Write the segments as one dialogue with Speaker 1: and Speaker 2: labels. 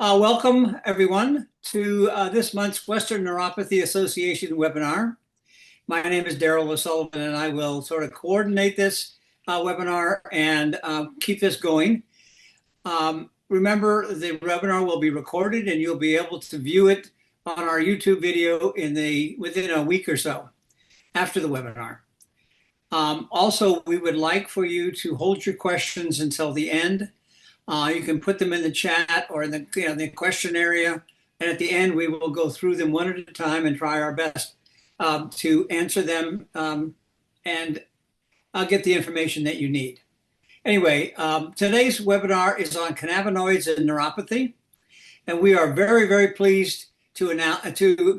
Speaker 1: Welcome, everyone, to this month's Western Neuropathy Association webinar. My name is Daryl O'Sullivan, and I will sort of coordinate this webinar and keep this going. Remember, the webinar will be recorded, and you'll be able to view it on our YouTube video within a week or so after the webinar. Also, we would like for you to hold your questions until the end. You can put them in the chat or in the question area, and at the end we will go through them one at a time and try our best to answer them and get the information that you need. Anyway, today's webinar is on cannabinoids and neuropathy, and we are very, very pleased to announce to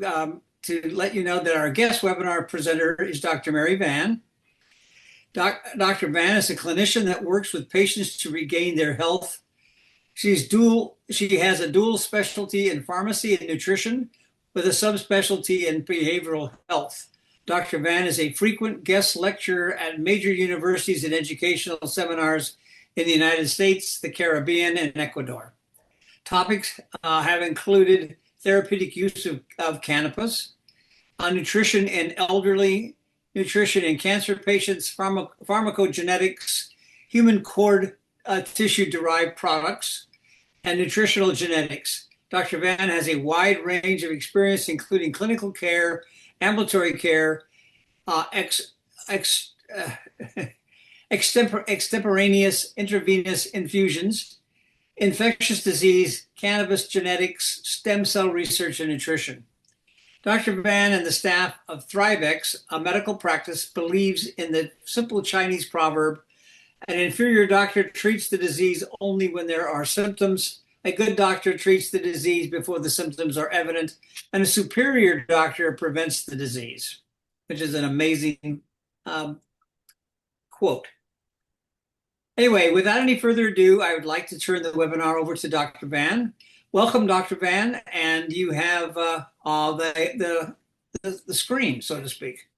Speaker 1: let you know that our guest webinar presenter is Dr. Mary Van. Dr. Van is a clinician that works with patients to regain their health. She has a dual specialty in pharmacy and nutrition with a subspecialty in behavioral health. Dr. Van is a frequent guest lecturer at major universities and educational seminars in the United States, the Caribbean, and Ecuador. Topics have included therapeutic use of cannabis, nutrition in elderly, nutrition in cancer patients, pharmacogenetics, human cord tissue-derived products, and nutritional genetics. Dr. Van has a wide range of experience, including clinical care, ambulatory care, extemporaneous intravenous infusions, infectious disease, cannabis genetics, stem cell research, and nutrition. Dr. Van and the staff of ThriveX, a medical practice, believes in the simple Chinese proverb, an inferior doctor treats the disease only when there are symptoms. A good doctor treats the disease before the symptoms are evident, and a superior doctor prevents the disease, which is an amazing quote. Anyway, without any further ado, I would like to turn the webinar over to Dr. Van. Welcome, Dr. Van, and you have the screen, so to speak.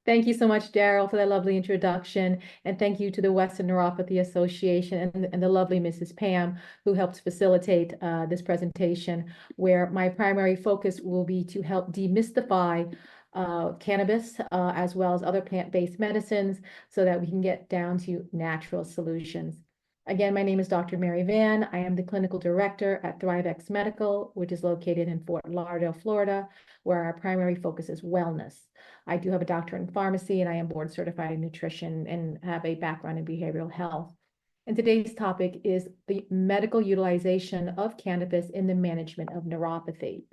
Speaker 2: Thank you so much, Daryl, for that lovely introduction. And thank you to the Western Neuropathy Association and the lovely Mrs. Pam, who helped facilitate this presentation, where my primary focus will be to help demystify cannabis, as well as other plant-based medicines, so that we can get down to natural solutions. Again, my name is Dr. Mary Van. I am the clinical director at ThriveX Medical, which is located in Fort Lauderdale, Florida, where our primary focus is wellness. I do have a doctorate in pharmacy, and I am board certified in nutrition and have a background in behavioral health. And today's topic is the medical utilization of cannabis in the management of neuropathy.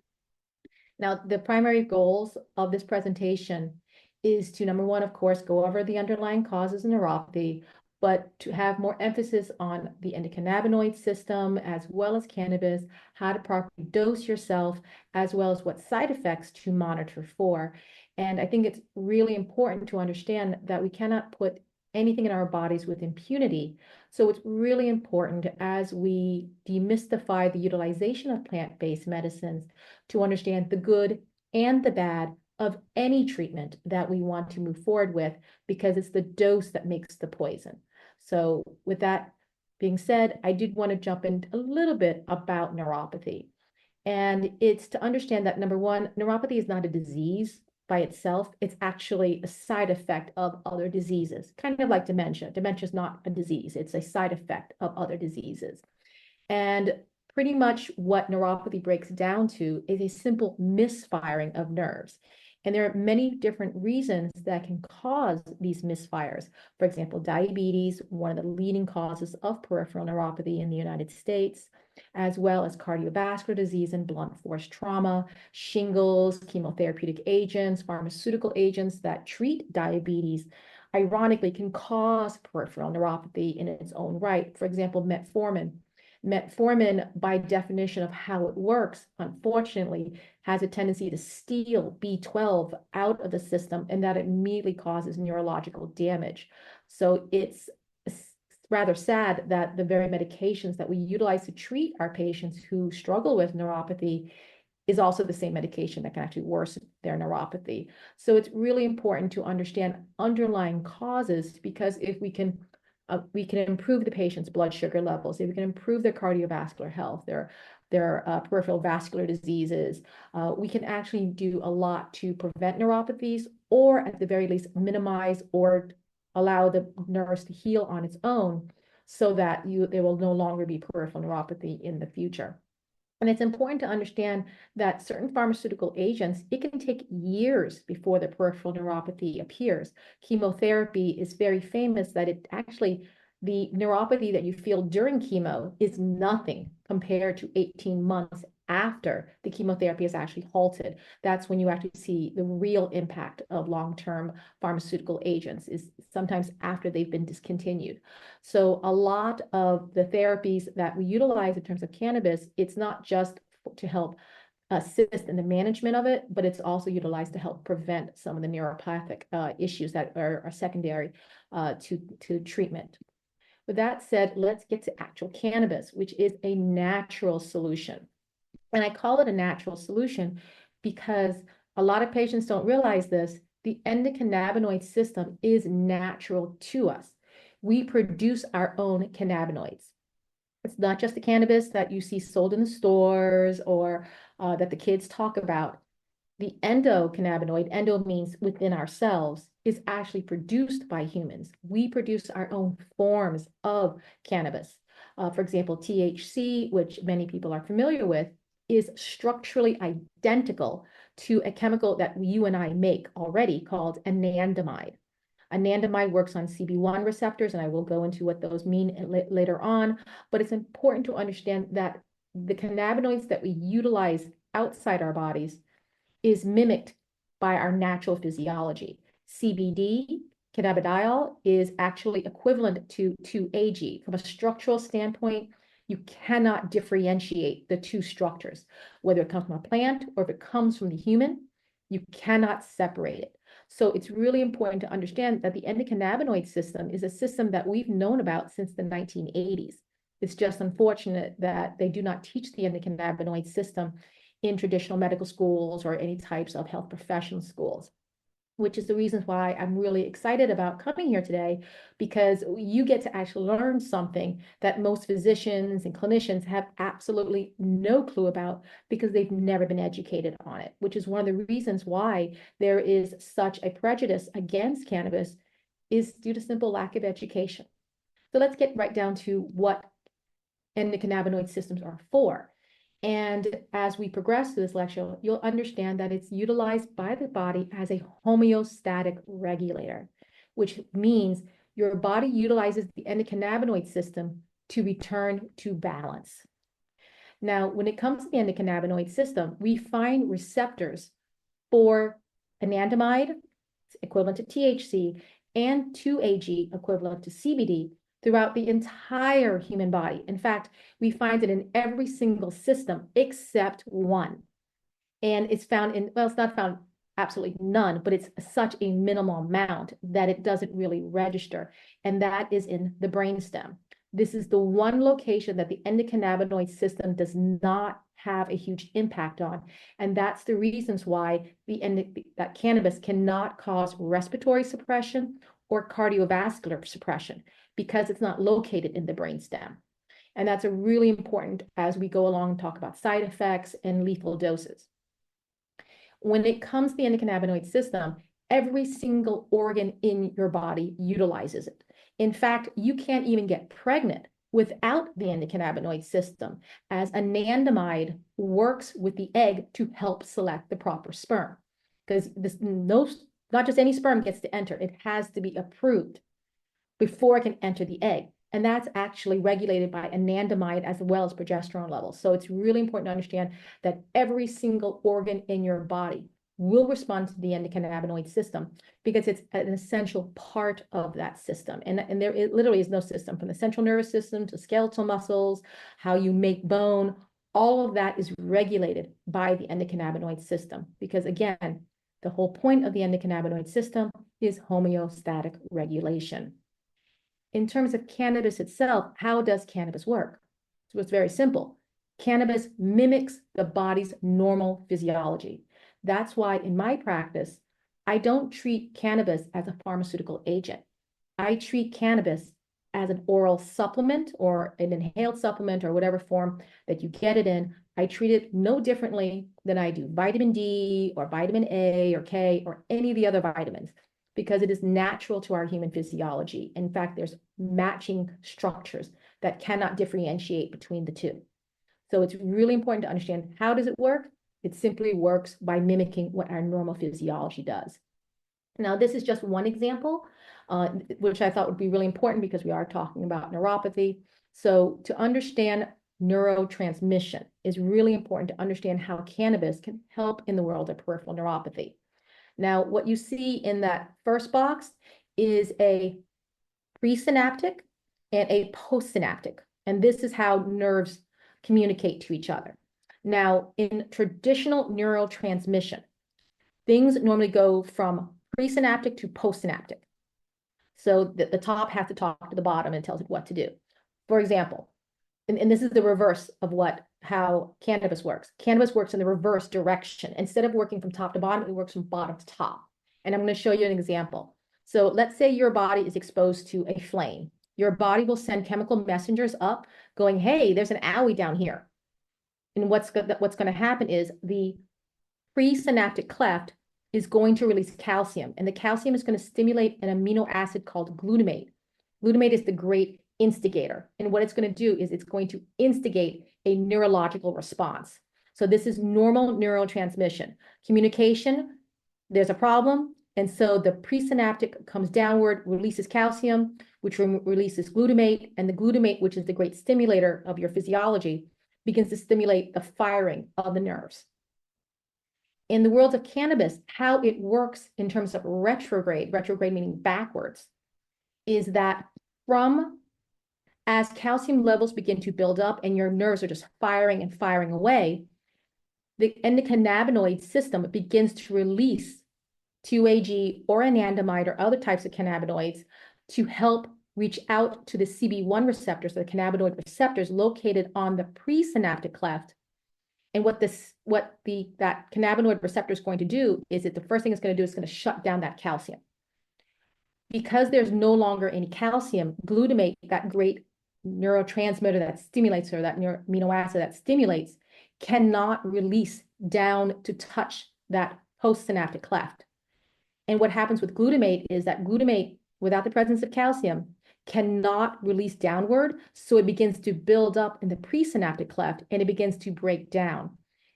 Speaker 2: Now, the primary goals of this presentation is to, number one, of course, go over the underlying causes of neuropathy, but to have more emphasis on the endocannabinoid system, as well as cannabis, how to properly dose yourself, as well as what side effects to monitor for. And I think it's really important to understand that we cannot put anything in our bodies with impunity. So it's really important, as we demystify the utilization of plant-based medicines, to understand the good and the bad of any treatment that we want to move forward with, because it's the dose that makes the poison. So with that being said, I did want to jump in a little bit about neuropathy. And it's to understand that, number one, neuropathy is not a disease by itself. It's actually a side effect of other diseases, kind of like dementia. Dementia is not a disease. It's a side effect of other diseases. And pretty much what neuropathy breaks down to is a simple misfiring of nerves. And there are many different reasons that can cause these misfires. For example, diabetes, one of the leading causes of peripheral neuropathy in the United States, as well as cardiovascular disease and blunt force trauma, shingles, chemotherapeutic agents, pharmaceutical agents that treat diabetes, ironically, can cause peripheral neuropathy in its own right. For example, metformin. Metformin, by definition of how it works, unfortunately, has a tendency to steal B12 out of the system, and that immediately causes neurological damage. So it's rather sad that the very medications that we utilize to treat our patients who struggle with neuropathy is also the same medication that can actually worsen their neuropathy. So it's really important to understand underlying causes, because if we can we can improve the patient's blood sugar levels, we can improve their cardiovascular health, their peripheral vascular diseases. We can actually do a lot to prevent neuropathies, or at the very least minimize or allow the nerves to heal on its own, so that there will no longer be peripheral neuropathy in the future. And it's important to understand that certain pharmaceutical agents, it can take years before the peripheral neuropathy appears. Chemotherapy is very famous that it actually, the neuropathy that you feel during chemo is nothing compared to 18 months after the chemotherapy is actually halted. That's when you actually see the real impact of long-term pharmaceutical agents, is sometimes after they've been discontinued. So a lot of the therapies that we utilize in terms of cannabis, it's not just to help assist in the management of it, but it's also utilized to help prevent some of the neuropathic issues that are secondary to treatment. With that said, let's get to actual cannabis, which is a natural solution. And I call it a natural solution because a lot of patients don't realize this. The endocannabinoid system is natural to us. We produce our own cannabinoids. It's not just the cannabis that you see sold in the stores or that the kids talk about. The endocannabinoid, endo means within ourselves, is actually produced by humans. We produce our own forms of cannabis. For example, THC, which many people are familiar with, is structurally identical to a chemical that you and I make already called anandamide. Anandamide works on CB1 receptors, and I will go into what those mean later on, but it's important to understand that the cannabinoids that we utilize outside our bodies is mimicked by our natural physiology. CBD, cannabidiol, is actually equivalent to 2-AG. From a structural standpoint, you cannot differentiate the two structures, whether it comes from a plant or if it comes from the human, you cannot separate it. So it's really important to understand that the endocannabinoid system is a system that we've known about since the 1980s. It's just unfortunate that they do not teach the endocannabinoid system in traditional medical schools or any types of health professional schools, which is the reason why I'm really excited about coming here today, because you get to actually learn something that most physicians and clinicians have absolutely no clue about because they've never been educated on it, which is one of the reasons why there is such a prejudice against cannabis, is due to simple lack of education. So let's get right down to what endocannabinoid systems are for. And as we progress through this lecture, you'll understand that it's utilized by the body as a homeostatic regulator, which means your body utilizes the endocannabinoid system to return to balance. Now, when it comes to the endocannabinoid system, we find receptors for anandamide, equivalent to THC, and 2-AG, equivalent to CBD, throughout the entire human body. In fact, we find it in every single system except one. And it's found in, well, it's not found absolutely none, but it's such a minimal amount that it doesn't really register. And that is in the brainstem. This is the one location that the endocannabinoid system does not have a huge impact on. And that's the reasons why that cannabis cannot cause respiratory suppression or cardiovascular suppression, because it's not located in the brainstem. And that's a really important as we go along and talk about side effects and lethal doses. When it comes to the endocannabinoid system, every single organ in your body utilizes it. In fact, you can't even get pregnant without the endocannabinoid system, as anandamide works with the egg to help select the proper sperm. Because not just any sperm gets to enter, it has to be approved before it can enter the egg. And that's actually regulated by anandamide as well as progesterone levels. So it's really important to understand that every single organ in your body will respond to the endocannabinoid system because it's an essential part of that system. And there literally is no system, from the central nervous system to skeletal muscles, how you make bone, all of that is regulated by the endocannabinoid system. Because again, the whole point of the endocannabinoid system is homeostatic regulation. In terms of cannabis itself, how does cannabis work? So it's very simple. Cannabis mimics the body's normal physiology. That's why in my practice, I don't treat cannabis as a pharmaceutical agent. I treat cannabis as an oral supplement or an inhaled supplement or whatever form that you get it in, I treat it no differently than I do vitamin D or vitamin A or K or any of the other vitamins, because it is natural to our human physiology. In fact, there's matching structures that cannot differentiate between the two. So it's really important to understand, how does it work? It simply works by mimicking what our normal physiology does. Now, this is just one example, which I thought would be really important because we are talking about neuropathy. So to understand neurotransmission is really important to understand how cannabis can help in the world of peripheral neuropathy. Now, what you see in that first box is a presynaptic and a postsynaptic, and this is how nerves communicate to each other. Now, in traditional neurotransmission, things normally go from presynaptic to postsynaptic. So the top has to talk to the bottom and tells it what to do. For example, and this is the reverse of how cannabis works. Cannabis works in the reverse direction. Instead of working from top to bottom, it works from bottom to top. And I'm going to show you an example. So let's say your body is exposed to a flame. Your body will send chemical messengers up going, hey, there's an owie down here. And what's going to happen is the presynaptic cleft is going to release calcium, and the calcium is going to stimulate an amino acid called glutamate. Glutamate is the great instigator, and what it's going to do is it's going to instigate a neurological response. So this is normal neurotransmission. Communication, there's a problem, and so the presynaptic comes downward, releases calcium, which releases glutamate, and the glutamate, which is the great stimulator of your physiology, begins to stimulate the firing of the nerves. In the world of cannabis, how it works in terms of retrograde meaning backwards, is that as calcium levels begin to build up and your nerves are just firing and firing away, the endocannabinoid system begins to release 2-AG or anandamide or other types of cannabinoids to help reach out to the CB1 receptors, the cannabinoid receptors located on the presynaptic cleft. And what that cannabinoid receptor is going to do is the first thing it's going to do is going to shut down that calcium. Because there's no longer any calcium, glutamate, that great neurotransmitter that stimulates, or that amino acid that stimulates, cannot release down to touch that postsynaptic cleft. And what happens with glutamate is that glutamate, without the presence of calcium, cannot release downward, so it begins to build up in the presynaptic cleft and it begins to break down.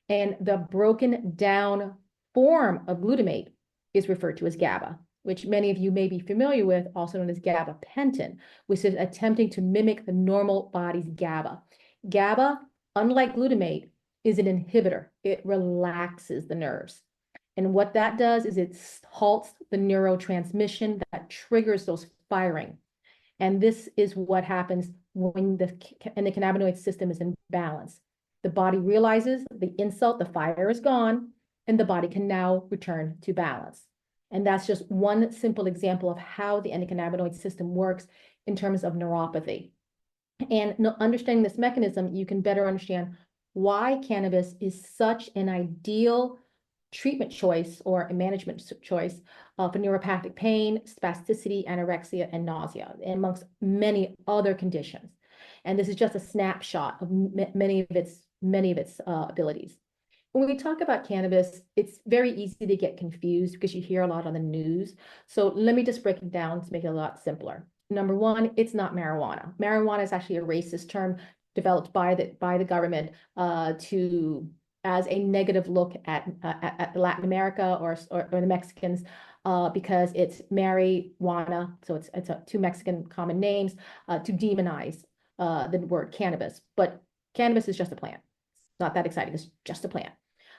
Speaker 2: And the broken down form of glutamate is referred to as GABA, which many of you may be familiar with, also known as gabapentin, which is attempting to mimic the normal body's GABA. GABA, unlike glutamate, is an inhibitor. It relaxes the nerves. And what that does is it halts the neurotransmission that triggers those firing. And this is what happens when the cannabinoid system is in balance. The body realizes the insult, the fire is gone, and the body can now return to balance. And that's just one simple example of how the endocannabinoid system works in terms of neuropathy. And understanding this mechanism, you can better understand why cannabis is such an ideal treatment choice or a management choice for neuropathic pain, spasticity, anorexia, and nausea, amongst many other conditions. And this is just a snapshot of many of its abilities. When we talk about cannabis, it's very easy to get confused because you hear a lot on the news. So let me just break it down to make it a lot simpler. Number one, it's not marijuana. Marijuana is actually a racist term developed by the government as a negative look at Latin America or the Mexicans, because it's marijuana, so it's two Mexican common names, to demonize the word cannabis. But cannabis is just a plant. It's not that exciting. It's just a plant.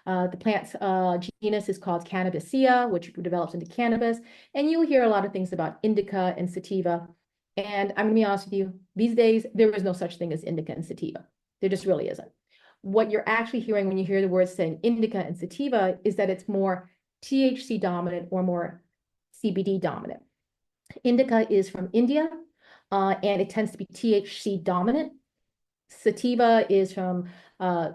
Speaker 2: The plant's genus is called Cannabicea, which develops into cannabis. And you'll hear a lot of things about indica and sativa. And I'm going to be honest with you, these days, there is no such thing as indica and sativa. There just really isn't. What you're actually hearing when you hear the words saying indica and sativa is that it's more THC dominant or more CBD dominant. Indica is from India, and it tends to be THC dominant. Sativa is from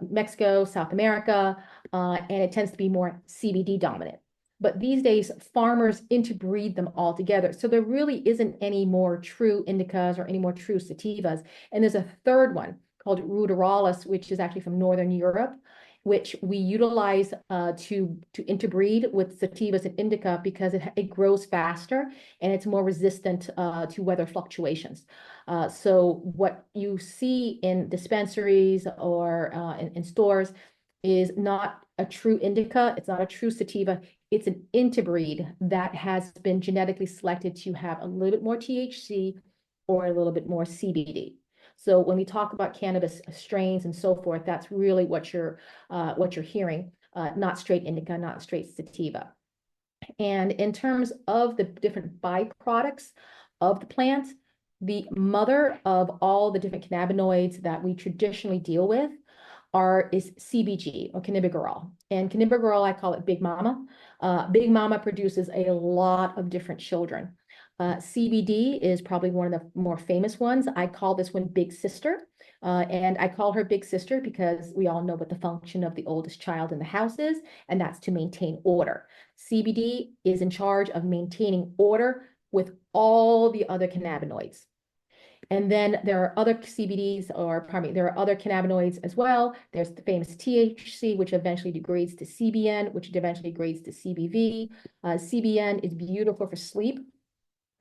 Speaker 2: Mexico, South America, and it tends to be more CBD dominant. but these days farmers interbreed them all together. So there really isn't any more true indicas or any more true sativas. And there's a third one called ruderalis, which is actually from Northern Europe, which we utilize to interbreed with sativas and indica because it grows faster and it's more resistant to weather fluctuations. So what you see in dispensaries or in stores is not a true indica. It's not a true sativa. It's an interbreed that has been genetically selected to have a little bit more THC or a little bit more CBD. So when we talk about cannabis strains and so forth, that's really what you're hearing, not straight indica, not straight sativa. And in terms of the different byproducts of the plant, the mother of all the different cannabinoids that we traditionally deal with is CBG or cannabigerol. And cannabigerol, I call it Big Mama. Big Mama produces a lot of different children. CBD is probably one of the more famous ones. I call this one Big Sister. And I call her Big Sister because we all know what the function of the oldest child in the house is, and that's to maintain order. CBD is in charge of maintaining order with all the other cannabinoids. And then there are other CBDs, or pardon me, there are other cannabinoids as well. There's the famous THC, which eventually degrades to CBN, which eventually degrades to CBV. CBN is beautiful for sleep.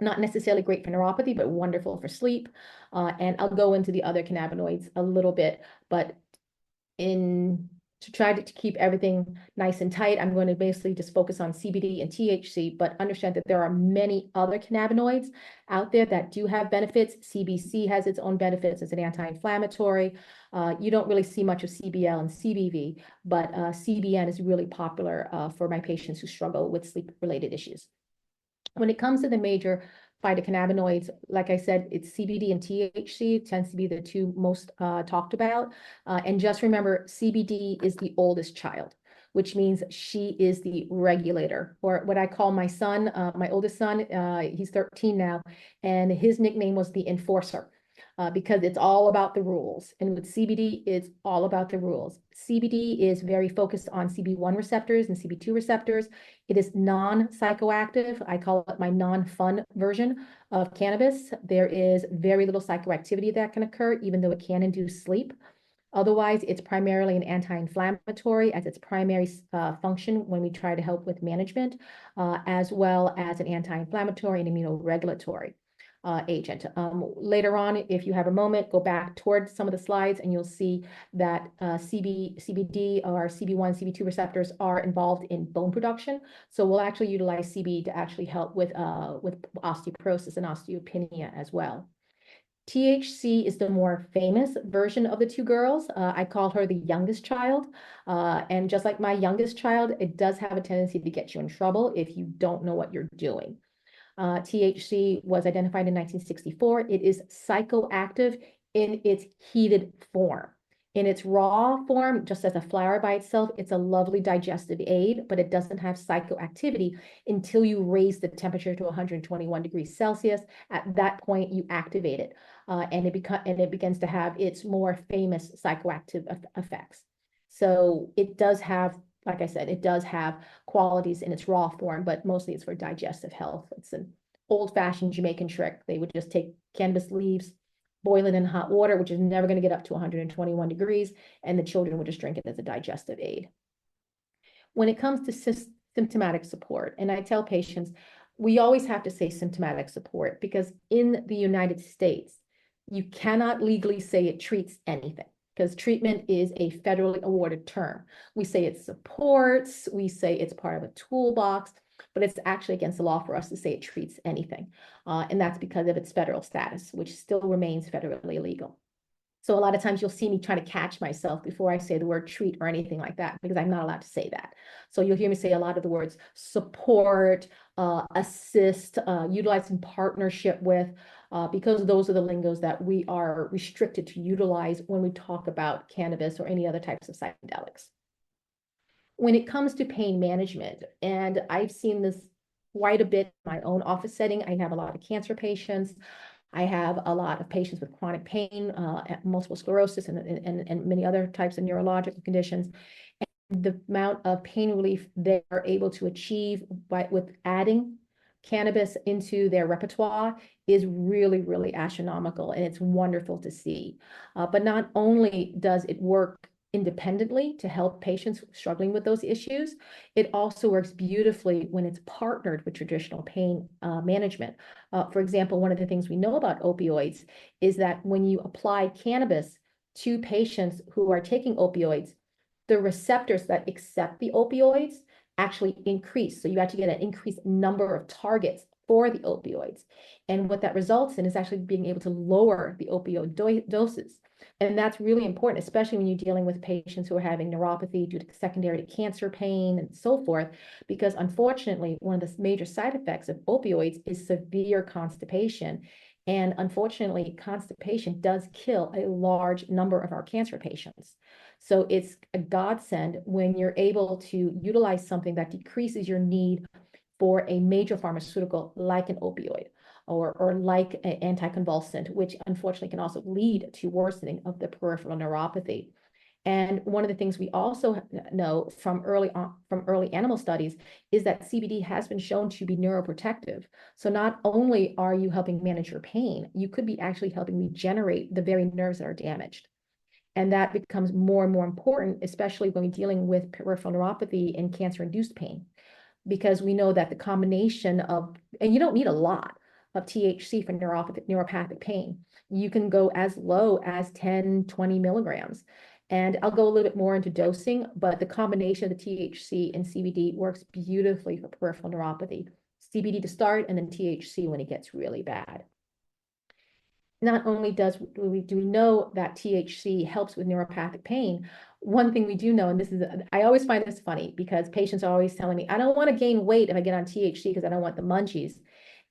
Speaker 2: Not necessarily great for neuropathy, but wonderful for sleep. And I'll go into the other cannabinoids a little bit, but to try to keep everything nice and tight, I'm going to basically just focus on CBD and THC, but understand that there are many other cannabinoids out there that do have benefits. CBC has its own benefits as an anti-inflammatory. You don't really see much of CBL and CBV, but CBN is really popular for my patients who struggle with sleep-related issues. When it comes to the major phytocannabinoids, like I said, it's CBD and THC tends to be the two most talked about. And just remember, CBD is the oldest child, which means she is the regulator, or what I call my son, my oldest son, he's 13 now, and his nickname was the enforcer. Because it's all about the rules. And with CBD, it's all about the rules. CBD is very focused on CB1 receptors and CB2 receptors. It is non-psychoactive. I call it my non-fun version of cannabis. There is very little psychoactivity that can occur, even though it can induce sleep. Otherwise, it's primarily an anti-inflammatory as its primary function when we try to help with management, as well as an anti-inflammatory and immunoregulatory agent. Later on, if you have a moment, go back towards some of the slides and you'll see that CBD or CB1, CB2 receptors are involved in bone production. So we'll actually utilize CBD to actually help with osteoporosis and osteopenia as well. THC is the more famous version of the two girls. I call her the youngest child. And just like my youngest child, it does have a tendency to get you in trouble if you don't know what you're doing. THC was identified in 1964. It is psychoactive in its heated form. In its raw form, just as a flower by itself, it's a lovely digestive aid, but it doesn't have psychoactivity until you raise the temperature to 121 degrees Celsius. At that point, you activate it, and it begins to have its more famous psychoactive effects. So it does have, like I said, it does have qualities in its raw form, but mostly it's for digestive health. It's an old-fashioned Jamaican trick. They would just take cannabis leaves, boil it in hot water, which is never going to get up to 121 degrees, and the children would just drink it as a digestive aid. When it comes to symptomatic support, and I tell patients, we always have to say symptomatic support because in the United States, you cannot legally say it treats anything, because treatment is a federally awarded term. We say it supports, we say it's part of a toolbox, but it's actually against the law for us to say it treats anything. And that's because of its federal status, which still remains federally illegal. So a lot of times you'll see me trying to catch myself before I say the word treat or anything like that, because I'm not allowed to say that. So you'll hear me say a lot of the words support, assist, utilize in partnership with, because those are the lingos that we are restricted to utilize when we talk about cannabis or any other types of psychedelics. When it comes to pain management, and I've seen this quite a bit in my own office setting, I have a lot of cancer patients. I have a lot of patients with chronic pain, multiple sclerosis, and many other types of neurological conditions. the amount of pain relief they are able to achieve with adding cannabis into their repertoire is really, really astronomical, and it's wonderful to see. But not only does it work independently to help patients struggling with those issues, it also works beautifully when it's partnered with traditional pain management. For example, one of the things we know about opioids is that when you apply cannabis to patients who are taking opioids, the receptors that accept the opioids actually increase. So you actually get an increased number of targets for the opioids. And what that results in is actually being able to lower the opioid doses. And that's really important, especially when you're dealing with patients who are having neuropathy due to secondary to cancer pain and so forth, because unfortunately, one of the major side effects of opioids is severe constipation. And unfortunately, constipation does kill a large number of our cancer patients. So it's a godsend when you're able to utilize something that decreases your need for a major pharmaceutical like an opioid or like an anticonvulsant, which unfortunately can also lead to worsening of the peripheral neuropathy. And one of the things we also know from early animal studies is that CBD has been shown to be neuroprotective. So not only are you helping manage your pain, you could be actually helping regenerate the very nerves that are damaged. And that becomes more and more important, especially when we're dealing with peripheral neuropathy and cancer-induced pain, because we know that the combination of, and you don't need a lot of THC for neuropathic pain. You can go as low as 10, 20 milligrams. And I'll go a little bit more into dosing, but the combination of the THC and CBD works beautifully for peripheral neuropathy. CBD to start, and then THC when it gets really bad. Not only do we know that THC helps with neuropathic pain, one thing we do know, and this is, I always find this funny because patients are always telling me, I don't want to gain weight if I get on THC because I don't want the munchies.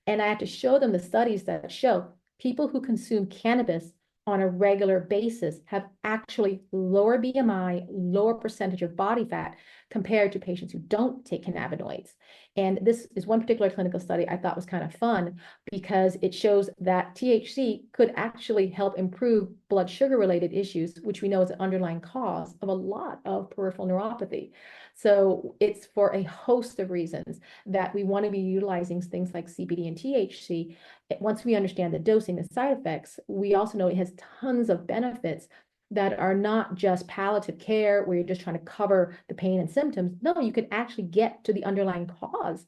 Speaker 2: And I have to show them the studies that show people who consume cannabis on a regular basis have actually lower BMI, lower percentage of body fat compared to patients who don't take cannabinoids. And this is one particular clinical study I thought was kind of fun because it shows that THC could actually help improve blood sugar related issues, which we know is an underlying cause of a lot of peripheral neuropathy. So it's for a host of reasons that we want to be utilizing things like CBD and THC. Once we understand the dosing, the side effects, we also know it has tons of benefits that are not just palliative care where you're just trying to cover the pain and symptoms. No, you can actually get to the underlying cause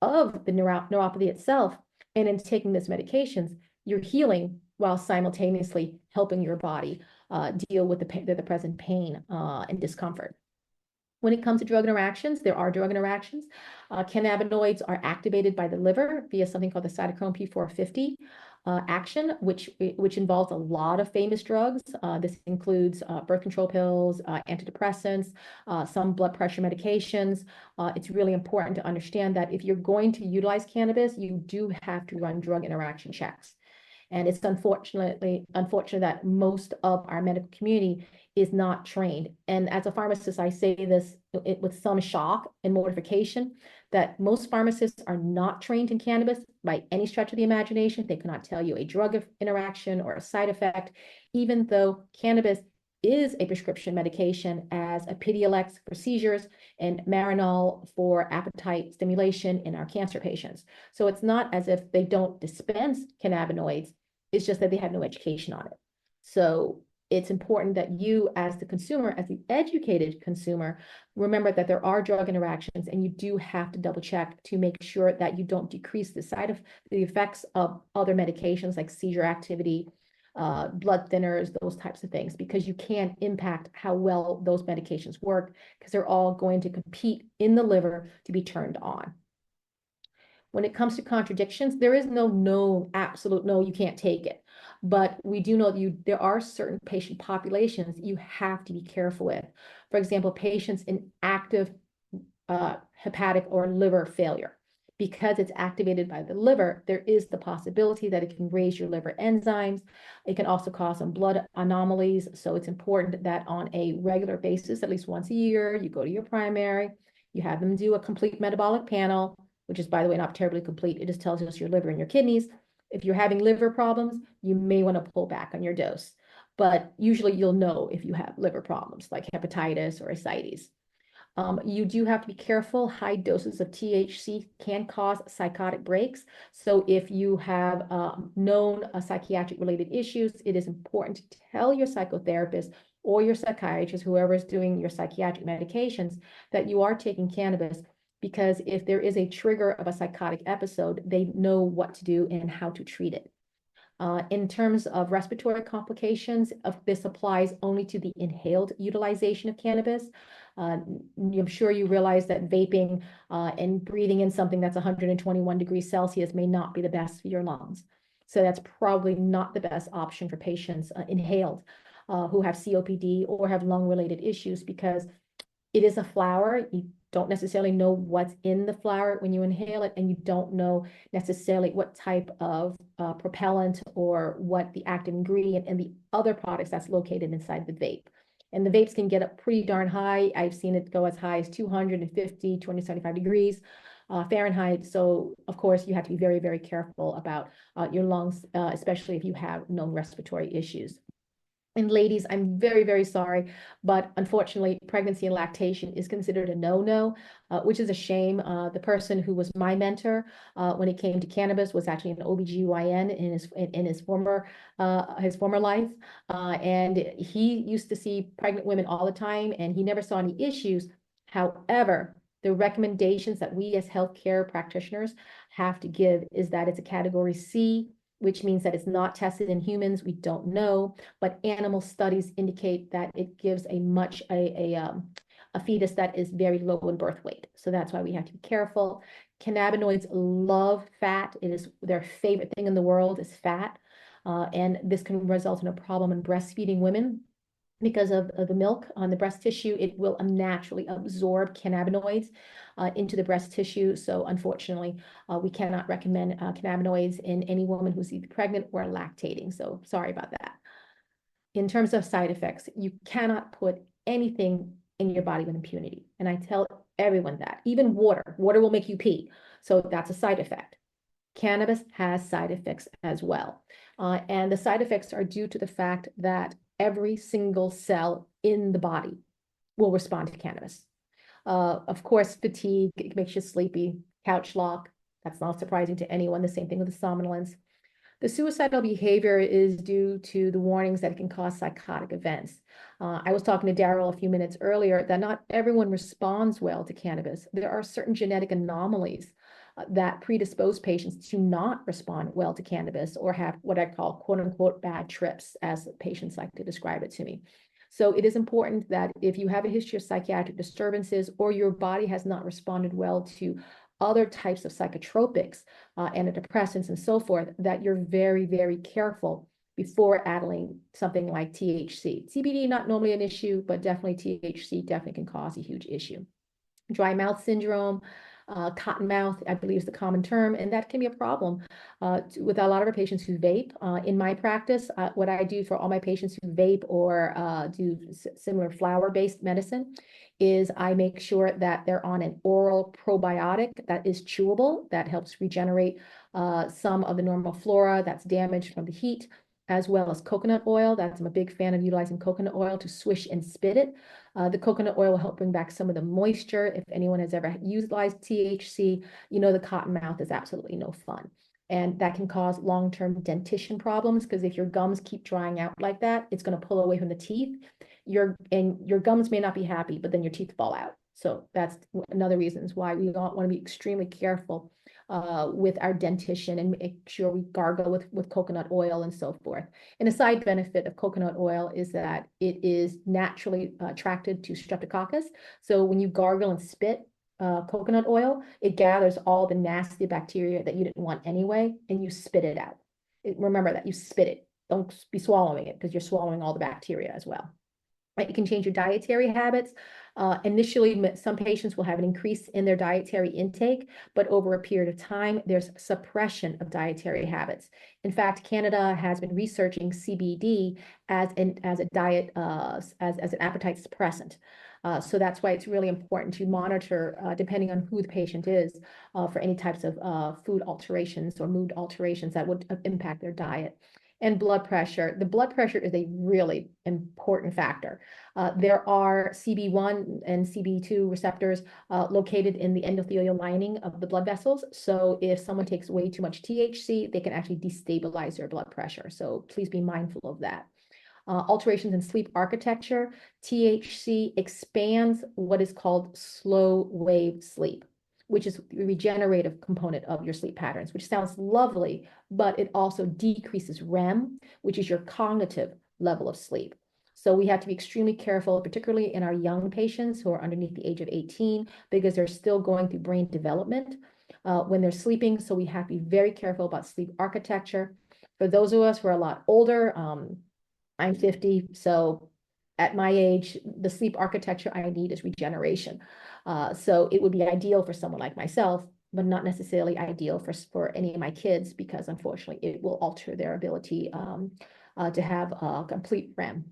Speaker 2: of the neuropathy itself. And in taking these medications, you're healing while simultaneously helping your body deal with the present pain and discomfort. When it comes to drug interactions, there are drug interactions. Cannabinoids are activated by the liver via something called the cytochrome P450 action, which involves a lot of famous drugs. This includes birth control pills, antidepressants, some blood pressure medications. It's really important to understand that if you're going to utilize cannabis, you do have to run drug interaction checks. And it's unfortunate that most of our medical community is not trained. And as a pharmacist, I say this with some shock and mortification that most pharmacists are not trained in cannabis by any stretch of the imagination. They cannot tell you a drug interaction or a side effect, even though cannabis is a prescription medication as a Epidiolex for seizures and Marinol for appetite stimulation in our cancer patients. So it's not as if they don't dispense cannabinoids, it's just that they have no education on it. So it's important that you as the consumer, as the educated consumer, remember that there are drug interactions and you do have to double check to make sure that you don't decrease the effects of other medications like seizure activity, blood thinners, those types of things, because you can't impact how well those medications work because they're all going to compete in the liver to be turned on. When it comes to contradictions, there is no absolute no, you can't take it. But we do know that there are certain patient populations you have to be careful with. For example, patients in active hepatic or liver failure. Because it's activated by the liver, there is the possibility that it can raise your liver enzymes. It can also cause some blood anomalies. So it's important that on a regular basis, at least once a year, you go to your primary, you have them do a complete metabolic panel, which is, by the way, not terribly complete. It just tells us your liver and your kidneys. If you're having liver problems, you may want to pull back on your dose. But usually you'll know if you have liver problems like hepatitis or ascites. You do have to be careful. High doses of THC can cause psychotic breaks. So if you have known psychiatric related issues, it is important to tell your psychotherapist or your psychiatrist, whoever is doing your psychiatric medications, that you are taking cannabis, because if there is a trigger of a psychotic episode, they know what to do and how to treat it. In terms of respiratory complications, this applies only to the inhaled utilization of cannabis. I'm sure you realize that vaping and breathing in something that's 121 degrees Celsius may not be the best for your lungs. So that's probably not the best option for patients inhaled who have COPD or have lung-related issues, because it is a flower. You don't necessarily know what's in the flower when you inhale it, and you don't know necessarily what type of propellant or what the active ingredient and the other products that's located inside the vape. And the vapes can get up pretty darn high. I've seen it go as high as 250, 275 degrees Fahrenheit. So of course you have to be very, very careful about your lungs, especially if you have known respiratory issues. And ladies, I'm very, very sorry, but unfortunately, pregnancy and lactation is considered a no-no, which is a shame. The person who was my mentor when it came to cannabis was actually an OBGYN in his former life. And he used to see pregnant women all the time, and he never saw any issues. However, the recommendations that we as healthcare practitioners have to give is that it's a category C, which means that it's not tested in humans. We don't know, but animal studies indicate that it gives a fetus that is very low in birth weight. So that's why we have to be careful. Cannabinoids love fat. It is their favorite thing in the world is fat. And this can result in a problem in breastfeeding women. Because of the milk on the breast tissue, it will naturally absorb cannabinoids into the breast tissue. So unfortunately, we cannot recommend cannabinoids in any woman who's either pregnant or lactating. So sorry about that. In terms of side effects, you cannot put anything in your body with impunity. And I tell everyone that. Even water will make you pee. So that's a side effect. Cannabis has side effects as well. And the side effects are due to the fact that every single cell in the body will respond to cannabis. Of course, fatigue, it makes you sleepy, couch lock, that's not surprising to anyone. The same thing with the somnolence. The suicidal behavior is due to the warnings that it can cause psychotic events. I was talking to Daryl a few minutes earlier that not everyone responds well to cannabis. There are certain genetic anomalies that predispose patients to not respond well to cannabis or have what I call quote unquote bad trips, as patients like to describe it to me. So it is important that if you have a history of psychiatric disturbances or your body has not responded well to other types of psychotropics, antidepressants and so forth, that you're very, very careful before adding something like THC. CBD, not normally an issue, but definitely THC definitely can cause a huge issue. Dry mouth syndrome, cotton mouth, I believe is the common term, and that can be a problem with a lot of our patients who vape. In my practice, what I do for all my patients who vape or do similar flower-based medicine is I make sure that they're on an oral probiotic that is chewable, that helps regenerate some of the normal flora that's damaged from the heat, as well as coconut oil. I'm a big fan of utilizing coconut oil to swish and spit it. The coconut oil will help bring back some of the moisture. If anyone has ever utilized THC, you know the cotton mouth is absolutely no fun. And that can cause long-term dentition problems, because if your gums keep drying out like that, it's going to pull away from the teeth. Your gums may not be happy, but then your teeth fall out. So that's another reason why we want to be extremely careful with our dentition and make sure we gargle with coconut oil and so forth. And a side benefit of coconut oil is that it is naturally attracted to streptococcus. So when you gargle and spit coconut oil, it gathers all the nasty bacteria that you didn't want anyway, and you spit it out. Remember that you spit it. Don't be swallowing it, because you're swallowing all the bacteria as well. Right? You can change your dietary habits. Initially, some patients will have an increase in their dietary intake, but over a period of time, there's suppression of dietary habits. In fact, Canada has been researching CBD as a diet, as an appetite suppressant. So that's why it's really important to monitor, depending on who the patient is, for any types of food alterations or mood alterations that would impact their diet. and blood pressure. The blood pressure is a really important factor. There are CB1 and CB2 receptors located in the endothelial lining of the blood vessels. So if someone takes way too much THC, they can actually destabilize their blood pressure. So please be mindful of that. Alterations in sleep architecture. THC expands what is called slow wave sleep, which is the regenerative component of your sleep patterns, which sounds lovely, but it also decreases REM, which is your cognitive level of sleep. So we have to be extremely careful, particularly in our young patients who are underneath the age of 18, because they're still going through brain development when they're sleeping. So we have to be very careful about sleep architecture. For those of us who are a lot older, I'm 50, so at my age, the sleep architecture I need is regeneration. So it would be ideal for someone like myself, but not necessarily ideal for any of my kids, because unfortunately it will alter their ability to have a complete REM.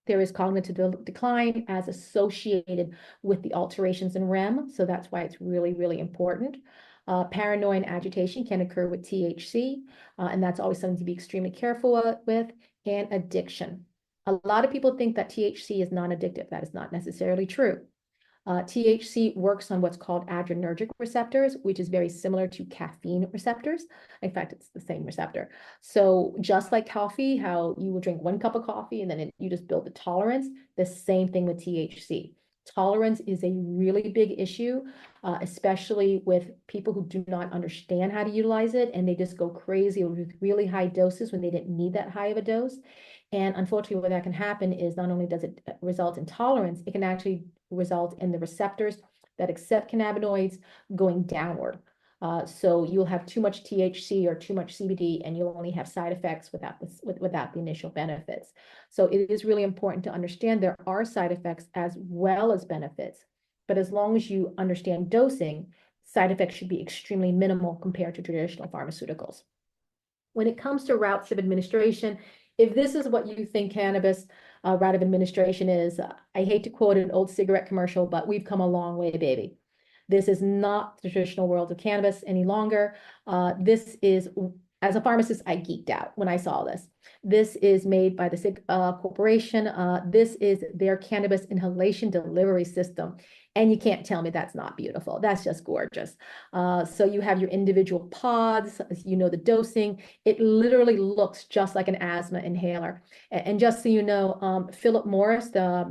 Speaker 2: There is cognitive decline as associated with the alterations in REM, so that's why it's really, really important. Paranoia and agitation can occur with THC, and that's always something to be extremely careful with, and addiction. A lot of people think that THC is non-addictive. That is not necessarily true. THC works on what's called adrenergic receptors, which is very similar to caffeine receptors. In fact, it's the same receptor. So just like coffee, how you will drink 1 cup of coffee and then you just build the tolerance, the same thing with THC. Tolerance is a really big issue, especially with people who do not understand how to utilize it, and they just go crazy with really high doses when they didn't need that high of a dose. And unfortunately, what that can happen is not only does it result in tolerance, it can actually result in the receptors that accept cannabinoids going downward. So you'll have too much THC or too much CBD, and you'll only have side effects without the initial benefits. So it is really important to understand there are side effects as well as benefits. But as long as you understand dosing, side effects should be extremely minimal compared to traditional pharmaceuticals. When it comes to routes of administration, if this is what you think cannabis route of administration is, I hate to quote an old cigarette commercial, but we've come a long way, baby. This is not the traditional world of cannabis any longer. This is, as a pharmacist, I geeked out when I saw this. This is made by the SIG Corporation. This is their cannabis inhalation delivery system. And you can't tell me that's not beautiful. That's just gorgeous. So you have your individual pods, you know the dosing. It literally looks just like an asthma inhaler. And just so you know, Philip Morris, the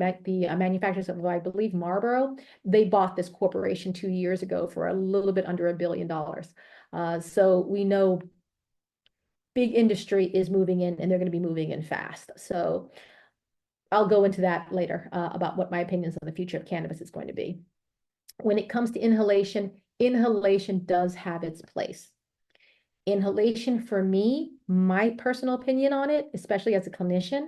Speaker 2: manufacturers of, I believe, Marlboro, they bought this corporation 2 years ago for a little bit under $1 billion. So we know big industry is moving in, and they're going to be moving in fast. So I'll go into that later about what my opinions on the future of cannabis is going to be. When it comes to inhalation, inhalation does have its place. Inhalation for me, my personal opinion on it, especially as a clinician,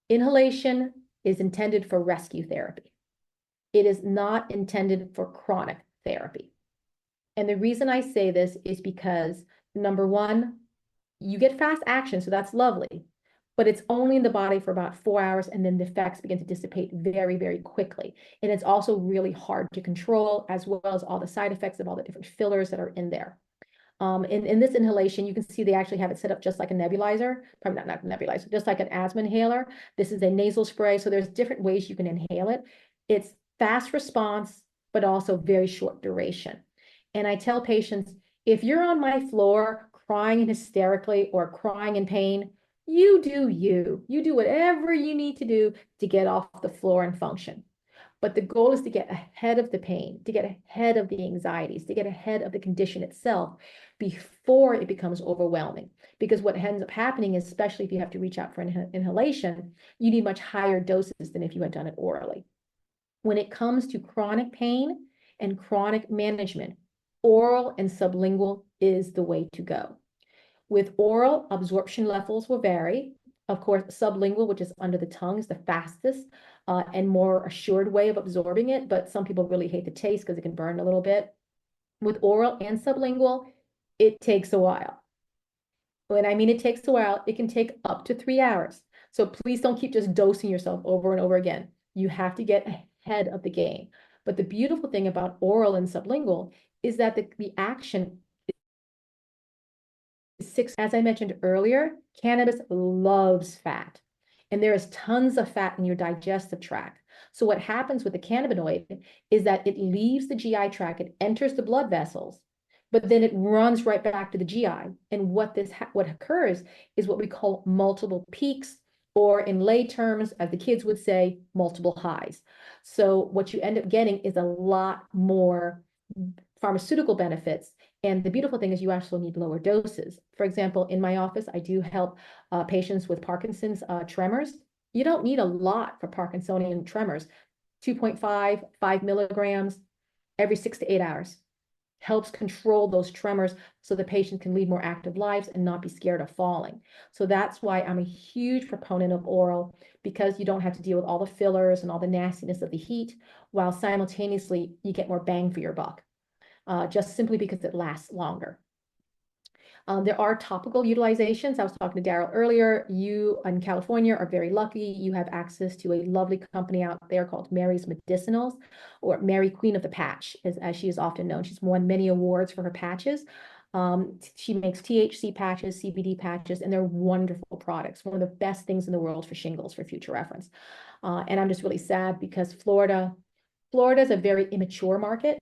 Speaker 2: inhalation is intended for rescue therapy. It is not intended for chronic therapy. And the reason I say this is because, number one, you get fast action, so that's lovely. But it's only in the body for about 4 hours, and then the effects begin to dissipate very, very quickly. And it's also really hard to control, as well as all the side effects of all the different fillers that are in there. In this inhalation, you can see they actually have it set up just like a nebulizer, probably not nebulizer, just like an asthma inhaler. This is a nasal spray, so there's different ways you can inhale it. It's fast response, but also very short duration. And I tell patients, if you're on my floor crying hysterically or crying in pain, you do you. You do whatever you need to do to get off the floor and function. But the goal is to get ahead of the pain, to get ahead of the anxieties, to get ahead of the condition itself before it becomes overwhelming. Because what ends up happening is, especially if you have to reach out for inhalation, you need much higher doses than if you had done it orally. When it comes to chronic pain and chronic management, oral and sublingual is the way to go. With oral, absorption levels will vary. Of course, sublingual, which is under the tongue, is the fastest and more assured way of absorbing it, but some people really hate the taste because it can burn a little bit. With oral and sublingual, it takes a while. When I mean it takes a while, it can take up to 3 hours. So please don't keep just dosing yourself over and over again. You have to get ahead of the game. But the beautiful thing about oral and sublingual is that the action is as I mentioned earlier, cannabis loves fat. And there is tons of fat in your digestive tract. So what happens with the cannabinoid is that it leaves the GI tract, it enters the blood vessels, but then it runs right back to the GI. And what occurs is what we call multiple peaks, or in lay terms, as the kids would say, multiple highs. So what you end up getting is a lot more pharmaceutical benefits. And the beautiful thing is you actually need lower doses. For example, in my office, I do help patients with Parkinson's tremors. You don't need a lot for Parkinsonian tremors. 2.5, 5 milligrams every 6 to 8 hours helps control those tremors so the patient can lead more active lives and not be scared of falling. So that's why I'm a huge proponent of oral, because you don't have to deal with all the fillers and all the nastiness of the heat, while simultaneously you get more bang for your buck, just simply because it lasts longer. There are topical utilizations. I was talking to Daryl earlier. You in California are very lucky. You have access to a lovely company out there called Mary's Medicinals, or Mary Queen of the Patch, as she is often known. She's won many awards for her patches. She makes THC patches, CBD patches, and they're wonderful products. One of the best things in the world for shingles, for future reference. And I'm just really sad because Florida is a very immature market.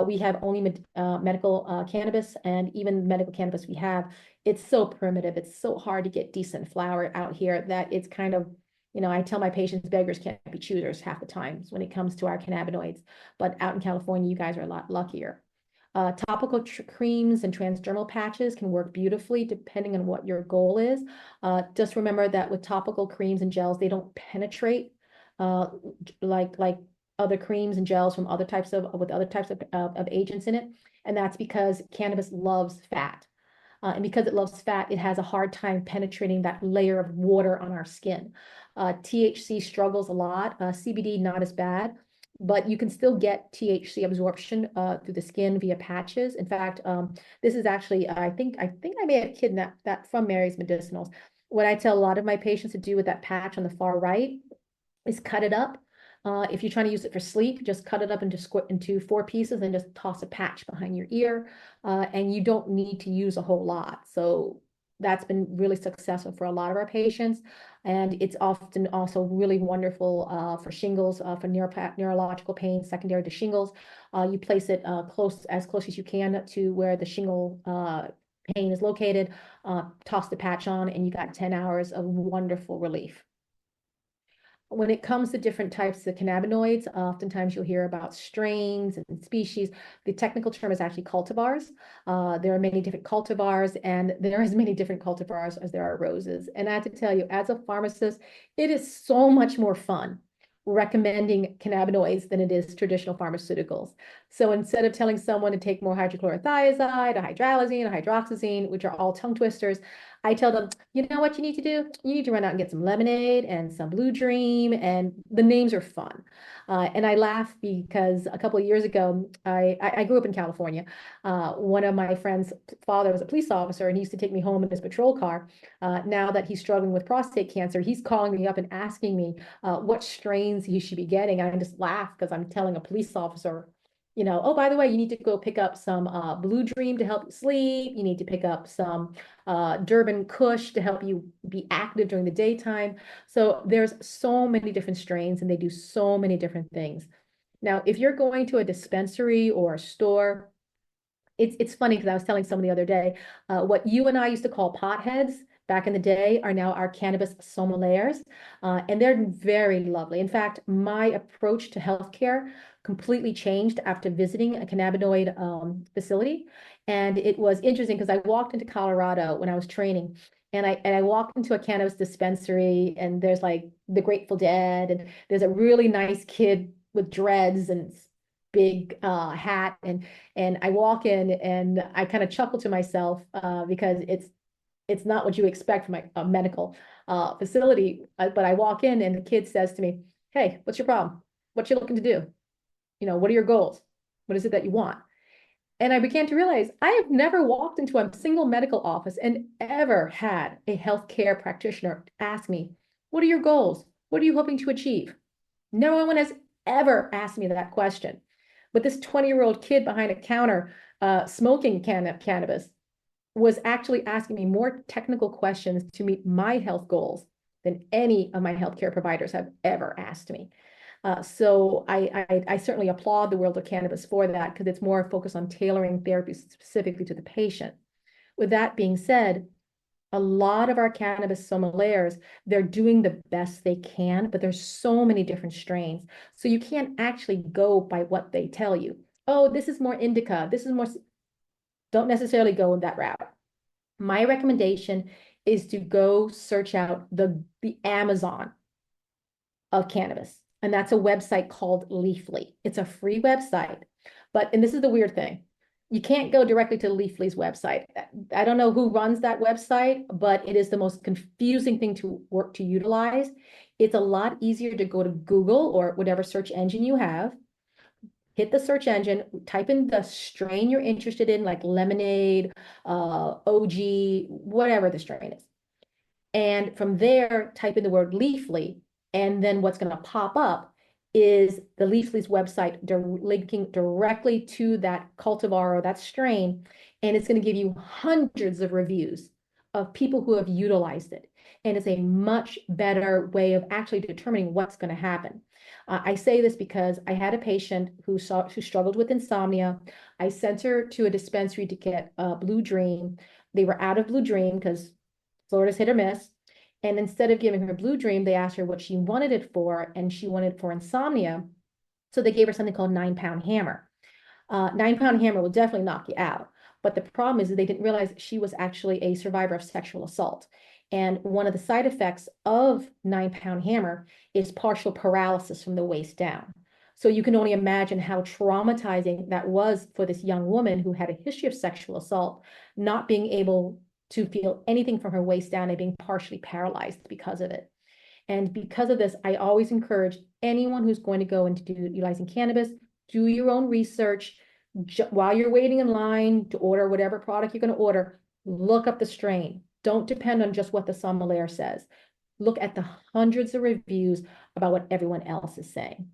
Speaker 2: We have only medical cannabis, and even medical cannabis we have, it's so primitive. It's so hard to get decent flower out here that it's kind of, I tell my patients beggars can't be choosers half the times when it comes to our cannabinoids. But out in California, you guys are a lot luckier. Topical creams and transdermal patches can work beautifully depending on what your goal is. Just remember that with topical creams and gels, they don't penetrate like other creams and gels from other types of agents in it. And that's because cannabis loves fat. And because it loves fat, it has a hard time penetrating that layer of water on our skin. THC struggles a lot, CBD not as bad, but you can still get THC absorption through the skin via patches. In fact, this is actually, I think I may have kidnapped that from Mary's Medicinals. What I tell a lot of my patients to do with that patch on the far right is cut it up. If you're trying to use it for sleep, just cut it up into 4 pieces and just toss a patch behind your ear. And you don't need to use a whole lot. So that's been really successful for a lot of our patients. And it's often also really wonderful for shingles, for neurological pain secondary to shingles. You place it as close as you can to where the shingle pain is located, toss the patch on, and you got 10 hours of wonderful relief. When it comes to different types of cannabinoids, oftentimes you'll hear about strains and species. The technical term is actually cultivars. There are many different cultivars, and there are as many different cultivars as there are roses. And I have to tell you, as a pharmacist, it is so much more fun recommending cannabinoids than it is traditional pharmaceuticals. So instead of telling someone to take more hydrochlorothiazide, a hydralazine, a hydroxyzine, which are all tongue twisters, I tell them, you know what you need to do? You need to run out and get some lemonade and some Blue Dream, and the names are fun. And I laugh because a couple of years ago, I grew up in California. One of my friend's father was a police officer, and he used to take me home in his patrol car. Now that he's struggling with prostate cancer, he's calling me up and asking me what strains he should be getting. And I just laugh because I'm telling a police officer, oh, by the way, you need to go pick up some Blue Dream to help you sleep. You need to pick up some Durban Kush to help you be active during the daytime. So there's so many different strains, and they do so many different things. Now, if you're going to a dispensary or a store, it's funny because I was telling someone the other day, what you and I used to call potheads back in the day are now our cannabis sommeliers, and they're very lovely. In fact, my approach to healthcare completely changed after visiting a cannabinoid facility. And it was interesting because I walked into Colorado when I was training, and I walked into a cannabis dispensary, and there's like the Grateful Dead, and there's a really nice kid with dreads and big hat, and I walk in and I kind of chuckle to myself because it's not what you expect from a medical facility. But I walk in and the kid says to me, "Hey, what's your problem? What you looking to do? What are your goals? What is it that you want?" And I began to realize I have never walked into a single medical office and ever had a healthcare practitioner ask me, "What are your goals? What are you hoping to achieve?" No one has ever asked me that question. But this 20-year-old kid behind a counter smoking cannabis was actually asking me more technical questions to meet my health goals than any of my healthcare providers have ever asked me. So I certainly applaud the world of cannabis for that, because it's more focused on tailoring therapy specifically to the patient. With that being said, a lot of our cannabis sommeliers, they're doing the best they can, but there's so many different strains. So you can't actually go by what they tell you. Oh, this is more indica. This is more, don't necessarily go in that route. My recommendation is to go search out the Amazon of cannabis. And that's a website called Leafly. It's a free website. And this is the weird thing. You can't go directly to Leafly's website. I don't know who runs that website, but it is the most confusing thing to utilize. It's a lot easier to go to Google or whatever search engine you have, hit the search engine, type in the strain you're interested in, like lemonade, OG, whatever the strain is. And from there, type in the word Leafly, and then what's going to pop up is the Leafly's website linking directly to that cultivar or that strain, and it's going to give you hundreds of reviews of people who have utilized it. And it's a much better way of actually determining what's going to happen. I say this because I had a patient who struggled with insomnia. I sent her to a dispensary to get Blue Dream. They were out of Blue Dream because Florida's hit or miss. And instead of giving her Blue Dream, they asked her what she wanted it for, and she wanted it for insomnia. So they gave her something called 9-pound hammer. 9-pound hammer will definitely knock you out. But the problem is that they didn't realize she was actually a survivor of sexual assault. And one of the side effects of 9-pound hammer is partial paralysis from the waist down. So you can only imagine how traumatizing that was for this young woman who had a history of sexual assault, not being able to feel anything from her waist down and being partially paralyzed because of it. And because of this, I always encourage anyone who's going to go into utilizing cannabis, do your own research. While you're waiting in line to order whatever product you're going to order, look up the strain. Don't depend on just what the sommelier says. Look at the hundreds of reviews about what everyone else is saying.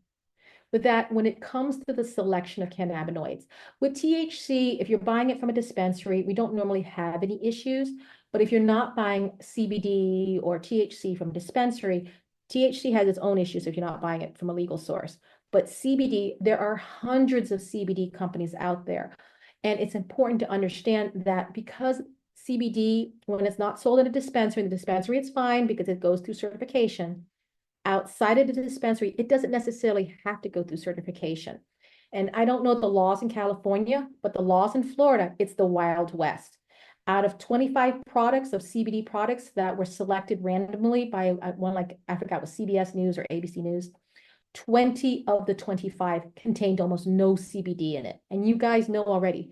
Speaker 2: With that, when it comes to the selection of cannabinoids, with THC, if you're buying it from a dispensary, we don't normally have any issues. But if you're not buying CBD or THC from a dispensary, THC has its own issues if you're not buying it from a legal source. But CBD, there are hundreds of CBD companies out there. And it's important to understand that because CBD, when it's not sold in a dispensary, in the dispensary, it's fine because it goes through certification. Outside of the dispensary, it doesn't necessarily have to go through certification. And I don't know the laws in California, but the laws in Florida, it's the Wild West. Out of 25 products of CBD products that were selected randomly by one, like I forgot, was CBS News or ABC News, 20 of the 25 contained almost no CBD in it. And you guys know already,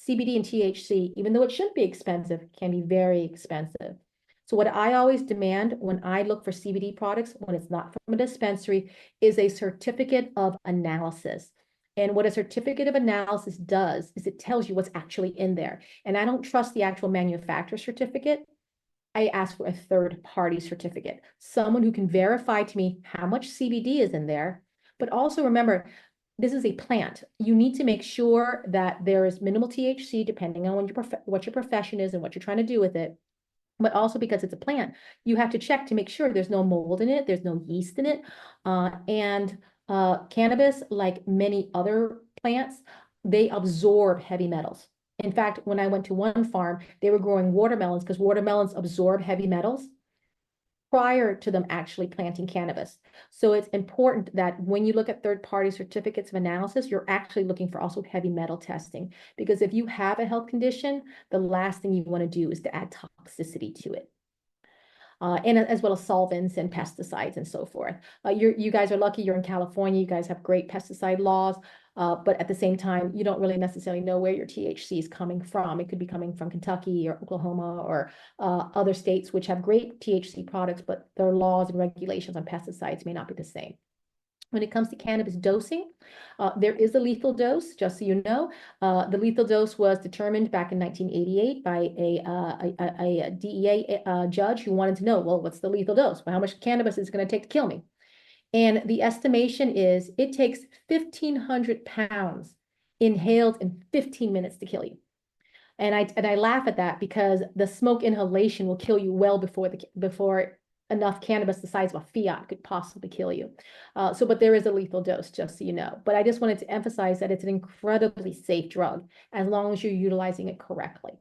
Speaker 2: CBD and THC, even though it shouldn't be expensive, can be very expensive. So what I always demand when I look for CBD products, when it's not from a dispensary, is a certificate of analysis. And what a certificate of analysis does is it tells you what's actually in there. And I don't trust the actual manufacturer certificate. I ask for a third-party certificate, someone who can verify to me how much CBD is in there. But also remember, this is a plant. You need to make sure that there is minimal THC, depending on what your profession is and what you're trying to do with it. But also because it's a plant, you have to check to make sure there's no mold in it, there's no yeast in it. Cannabis, like many other plants, they absorb heavy metals. In fact, when I went to one farm, they were growing watermelons because watermelons absorb heavy metals prior to them actually planting cannabis. So it's important that when you look at third-party certificates of analysis, you're actually looking for also heavy metal testing. Because if you have a health condition, the last thing you want to do is to add toxicity to it. And as well as solvents and pesticides and so forth. You guys are lucky you're in California. You guys have great pesticide laws. But at the same time, you don't really necessarily know where your THC is coming from. It could be coming from Kentucky or Oklahoma or other states which have great THC products, but their laws and regulations on pesticides may not be the same. When it comes to cannabis dosing, there is a lethal dose, just so you know. The lethal dose was determined back in 1988 by a DEA judge who wanted to know, well, what's the lethal dose? Well, how much cannabis is it going to take to kill me? And the estimation is it takes 1,500 pounds inhaled in 15 minutes to kill you. And I laugh at that because the smoke inhalation will kill you well before enough cannabis the size of a Fiat could possibly kill you. But there is a lethal dose, just so you know. But I just wanted to emphasize that it's an incredibly safe drug as long as you're utilizing it correctly.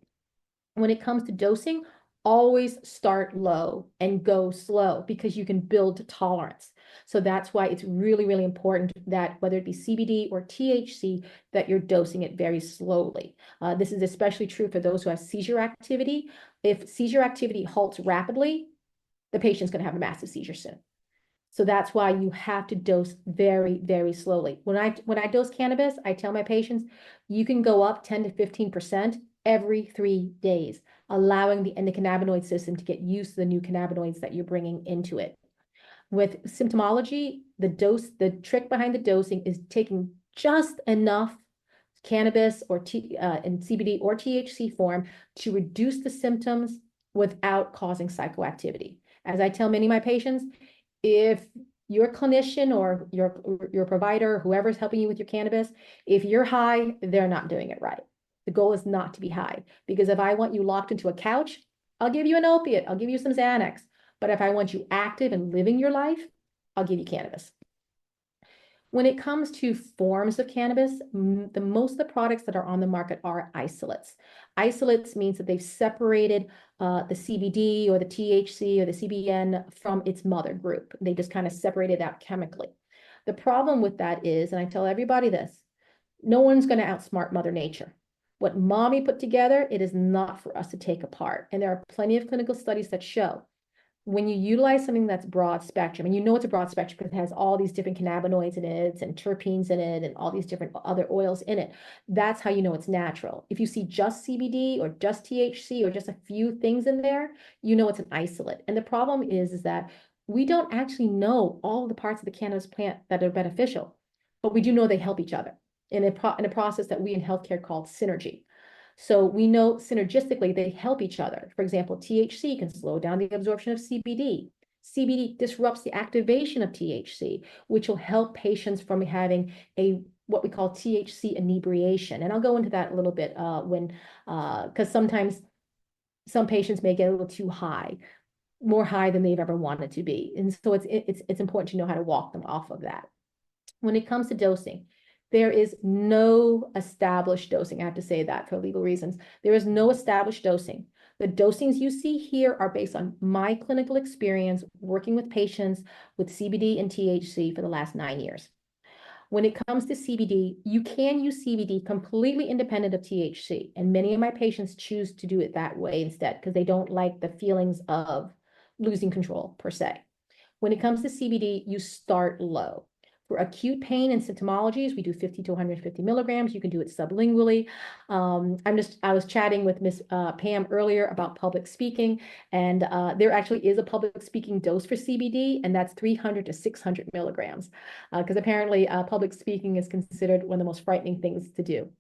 Speaker 2: When it comes to dosing, always start low and go slow because you can build tolerance. So that's why it's really, really important that whether it be CBD or THC, that you're dosing it very slowly. This is especially true for those who have seizure activity. If seizure activity halts rapidly, the patient's going to have a massive seizure soon. So that's why you have to dose very, very slowly. When I dose cannabis, I tell my patients, you can go up 10 to 15% every 3 days, allowing the endocannabinoid system to get used to the new cannabinoids that you're bringing into it. With symptomology, the trick behind the dosing is taking just enough cannabis or in CBD or THC form to reduce the symptoms without causing psychoactivity. As I tell many of my patients, if your clinician or your provider, whoever's helping you with your cannabis, if you're high, they're not doing it right. The goal is not to be high, because if I want you locked into a couch, I'll give you an opiate, I'll give you some Xanax. But if I want you active and living your life, I'll give you cannabis. When it comes to forms of cannabis, most of the products that are on the market are isolates. Isolates means that they've separated the CBD or the THC or the CBN from its mother group. They just kind of separated out chemically. The problem with that is, and I tell everybody this, no one's going to outsmart Mother Nature. What mommy put together, it is not for us to take apart. And there are plenty of clinical studies that show when you utilize something that's broad spectrum, and you know it's a broad spectrum because it has all these different cannabinoids in it and terpenes in it and all these different other oils in it, that's how you know it's natural. If you see just CBD or just THC or just a few things in there, you know it's an isolate. And the problem is that we don't actually know all the parts of the cannabis plant that are beneficial, but we do know they help each other in a process that we in healthcare call synergy. So we know synergistically they help each other. For example, THC can slow down the absorption of CBD. CBD disrupts the activation of THC, which will help patients from having what we call THC inebriation. And I'll go into that a little bit because sometimes some patients may get a little too high, more high than they've ever wanted to be. And so it's important to know how to walk them off of that. When it comes to dosing, there is no established dosing. I have to say that for legal reasons. There is no established dosing. The dosings you see here are based on my clinical experience working with patients with CBD and THC for the last 9 years. When it comes to CBD, you can use CBD completely independent of THC. And many of my patients choose to do it that way instead because they don't like the feelings of losing control per se. When it comes to CBD, you start low. For acute pain and symptomologies, we do 50 to 150 milligrams. You can do it sublingually. I was chatting with Miss Pam earlier about public speaking, and there actually is a public speaking dose for CBD, and that's 300 to 600 milligrams, because apparently public speaking is considered one of the most frightening things to do.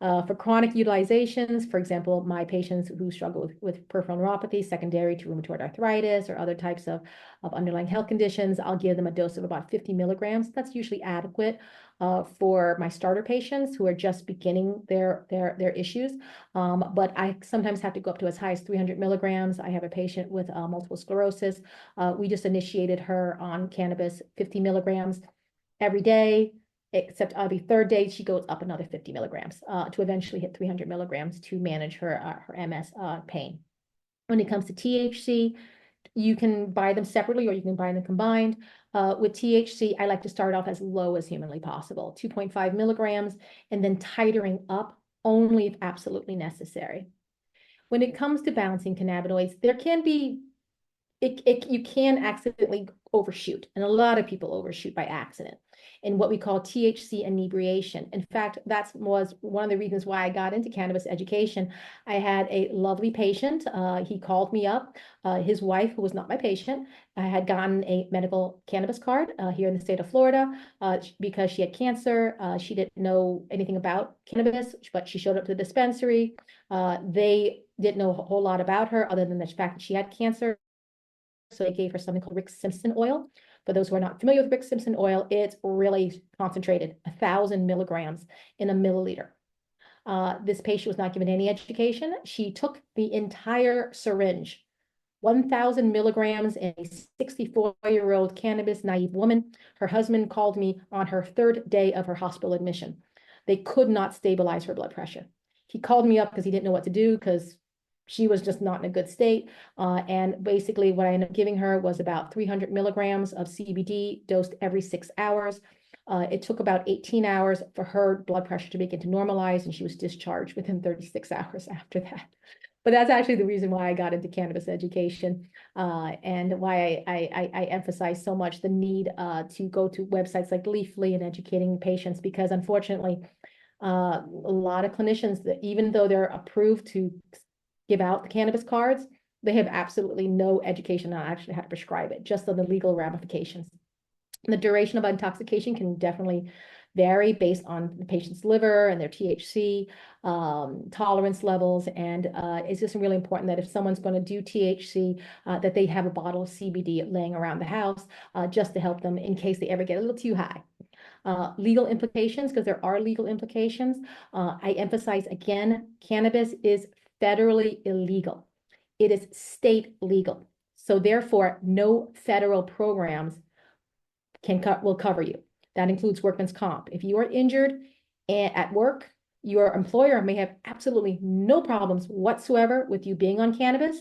Speaker 2: For chronic utilizations, for example, my patients who struggle with peripheral neuropathy secondary to rheumatoid arthritis or other types of underlying health conditions, I'll give them a dose of about 50 milligrams. That's usually adequate for my starter patients who are just beginning their issues. But I sometimes have to go up to as high as 300 milligrams. I have a patient with multiple sclerosis. We just initiated her on cannabis, 50 milligrams every day. Except the third day, she goes up another 50 milligrams to eventually hit 300 milligrams to manage her MS pain. When it comes to THC, you can buy them separately or you can buy them combined. With THC, I like to start off as low as humanly possible, 2.5 milligrams, and then titering up only if absolutely necessary. When it comes to balancing cannabinoids, there can be you can accidentally overshoot, and a lot of people overshoot by accident in what we call THC inebriation. In fact, that was one of the reasons why I got into cannabis education. I had a lovely patient. He called me up. His wife, who was not my patient, had gotten a medical cannabis card here in the state of Florida because she had cancer. She didn't know anything about cannabis, but she showed up to the dispensary. They didn't know a whole lot about her other than the fact that she had cancer. So they gave her something called Rick Simpson oil. For those who are not familiar with Rick Simpson oil, it's really concentrated, 1,000 milligrams in a milliliter. This patient was not given any education. She took the entire syringe, 1,000 milligrams in a 64-year-old cannabis naive woman. Her husband called me on her third day of her hospital admission. They could not stabilize her blood pressure. He called me up because he didn't know what to do because she was just not in a good state. And basically what I ended up giving her was about 300 milligrams of CBD dosed every 6 hours. It took about 18 hours for her blood pressure to begin to normalize, and she was discharged within 36 hours after that. But that's actually the reason why I got into cannabis education, and why I emphasize so much the need to go to websites like Leafly and educating patients, because unfortunately, a lot of clinicians, that even though they're approved to give out the cannabis cards, they have absolutely no education on actually how to prescribe it, just on the legal ramifications. The duration of intoxication can definitely vary based on the patient's liver and their THC tolerance levels. And it's just really important that if someone's going to do THC, that they have a bottle of CBD laying around the house, just to help them in case they ever get a little too high. Legal implications, because there are legal implications. I emphasize again, cannabis is federally illegal. It is state legal. So therefore, no federal programs will cover you. That includes workman's comp. If you are injured at work, your employer may have absolutely no problems whatsoever with you being on cannabis,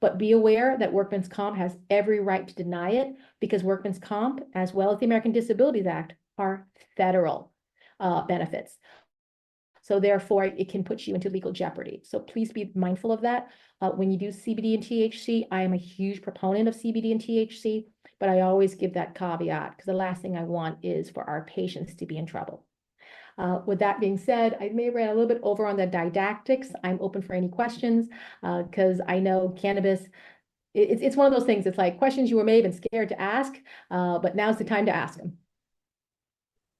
Speaker 2: but be aware that workman's comp has every right to deny it, because workman's comp, as well as the American Disabilities Act, are federal benefits. So therefore, it can put you into legal jeopardy. So please be mindful of that. When you do CBD and THC, I am a huge proponent of CBD and THC, but I always give that caveat, because the last thing I want is for our patients to be in trouble. With that being said, I may have ran a little bit over on the didactics. I'm open for any questions, because I know cannabis, it's one of those things. It's like questions you were maybe scared to ask, but now's the time to ask them.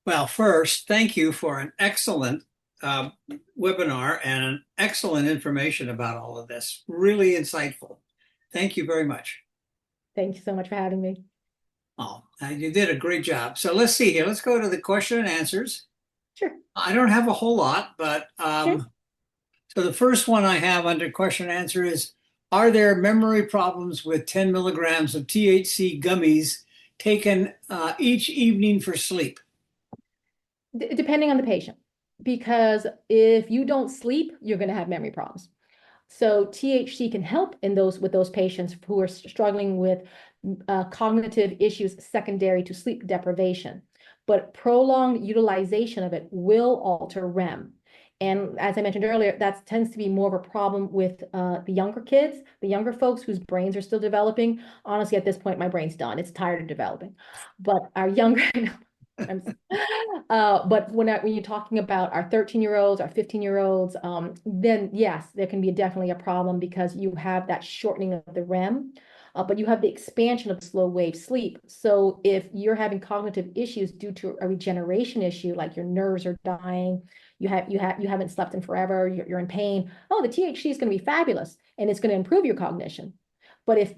Speaker 1: Well, first, thank you for an excellent uh, webinar and an excellent information about all of this. Really insightful. Thank you very much.
Speaker 2: Thank you so much for having me.
Speaker 1: Oh, you did a great job. So let's see here. Let's go to the question and answers.
Speaker 2: Sure.
Speaker 1: I don't have a whole lot, but
Speaker 2: Sure.
Speaker 1: so the first one I have under question and answer is, are there memory problems with 10 milligrams of THC gummies taken each evening for sleep?
Speaker 2: Depending on the patient, because if you don't sleep, you're going to have memory problems. So THC can help in with those patients who are struggling with cognitive issues secondary to sleep deprivation. But prolonged utilization of it will alter REM. And as I mentioned earlier, that tends to be more of a problem with the younger kids, the younger folks whose brains are still developing. Honestly, at this point, my brain's done. It's tired of developing. But our younger, but when you're talking about our 13-year-olds, our 15-year-olds, then yes, there can be definitely a problem, because you have that shortening of the REM, but you have the expansion of slow wave sleep. So if you're having cognitive issues due to a regeneration issue, like your nerves are dying, you haven't slept in forever, you're in pain. Oh, the THC is going to be fabulous, and it's going to improve your cognition. But if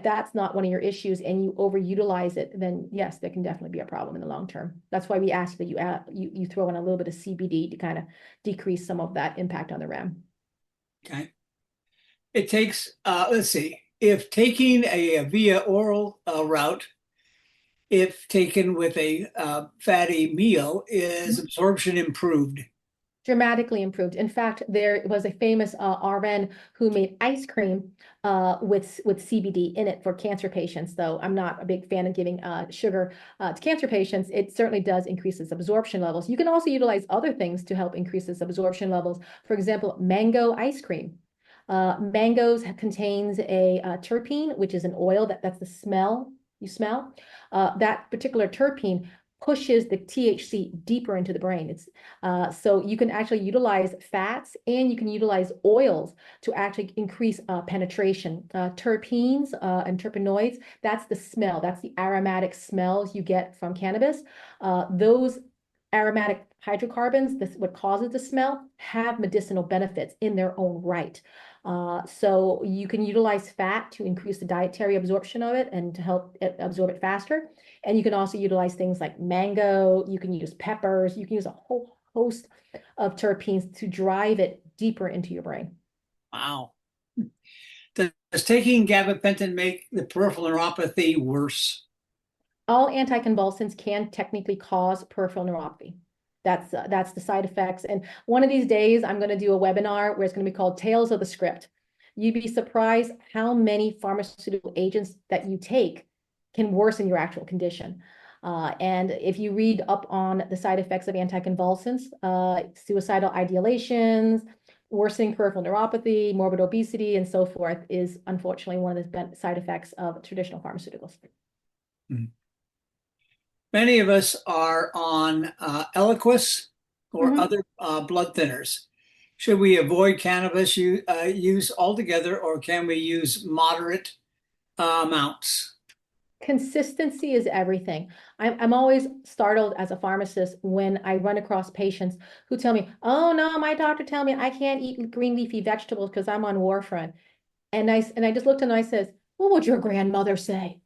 Speaker 2: that's not one of your issues and you overutilize it, then yes, there can definitely be a problem in the long term. That's why we ask that you throw in a little bit of CBD to kind of decrease some of that impact on the REM.
Speaker 1: Okay. It takes, let's see, if taking a via oral route, if taken with a fatty meal, is absorption improved?
Speaker 2: Dramatically improved. In fact, there was a famous RN who made ice cream with CBD in it for cancer patients. Though I'm not a big fan of giving sugar to cancer patients, it certainly does increase its absorption levels. You can also utilize other things to help increase its absorption levels. For example, mango ice cream. Mangoes contains a terpene, which is an oil that's the smell you smell. That particular terpene pushes the THC deeper into the brain. It's so you can actually utilize fats, and you can utilize oils to actually increase penetration. Terpenes and terpenoids, that's the smell. That's the aromatic smells you get from cannabis. Those aromatic hydrocarbons, what causes the smell, have medicinal benefits in their own right. So you can utilize fat to increase the dietary absorption of it and to help it absorb it faster. And you can also utilize things like mango, you can use peppers, you can use a whole host of terpenes to drive it deeper into your brain.
Speaker 1: Wow. Does taking gabapentin make the peripheral neuropathy worse?
Speaker 2: All anticonvulsants can technically cause peripheral neuropathy. That's the side effects. And one of these days, I'm going to do a webinar where it's going to be called Tales of the Script. You'd be surprised how many pharmaceutical agents that you take can worsen your actual condition. And if you read up on the side effects of anticonvulsants, suicidal ideations, worsening peripheral neuropathy, morbid obesity, and so forth is unfortunately one of the side effects of traditional pharmaceuticals.
Speaker 1: Mm. Many of us are on Eliquis or other blood thinners. Should we avoid cannabis use altogether, or can we use moderate amounts?
Speaker 2: Consistency is everything. I'm always startled as a pharmacist when I run across patients who tell me, oh no, my doctor tell me I can't eat green leafy vegetables because I'm on warfarin. And I just looked at them and I says, what would your grandmother say?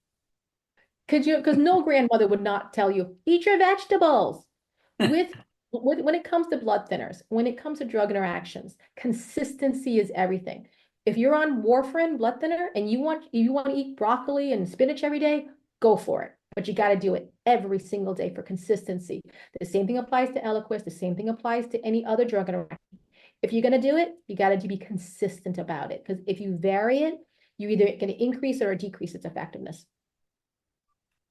Speaker 2: Because no grandmother would not tell you, eat your vegetables. With when it comes to blood thinners, when it comes to drug interactions, consistency is everything. If you're on warfarin blood thinner and you want to eat broccoli and spinach every day, go for it. But you got to do it every single day for consistency. The same thing applies to Eliquis. The same thing applies to any other drug interaction. If you're going to do it, you got to be consistent about it. Because if you vary it, you're either going to increase or decrease its effectiveness.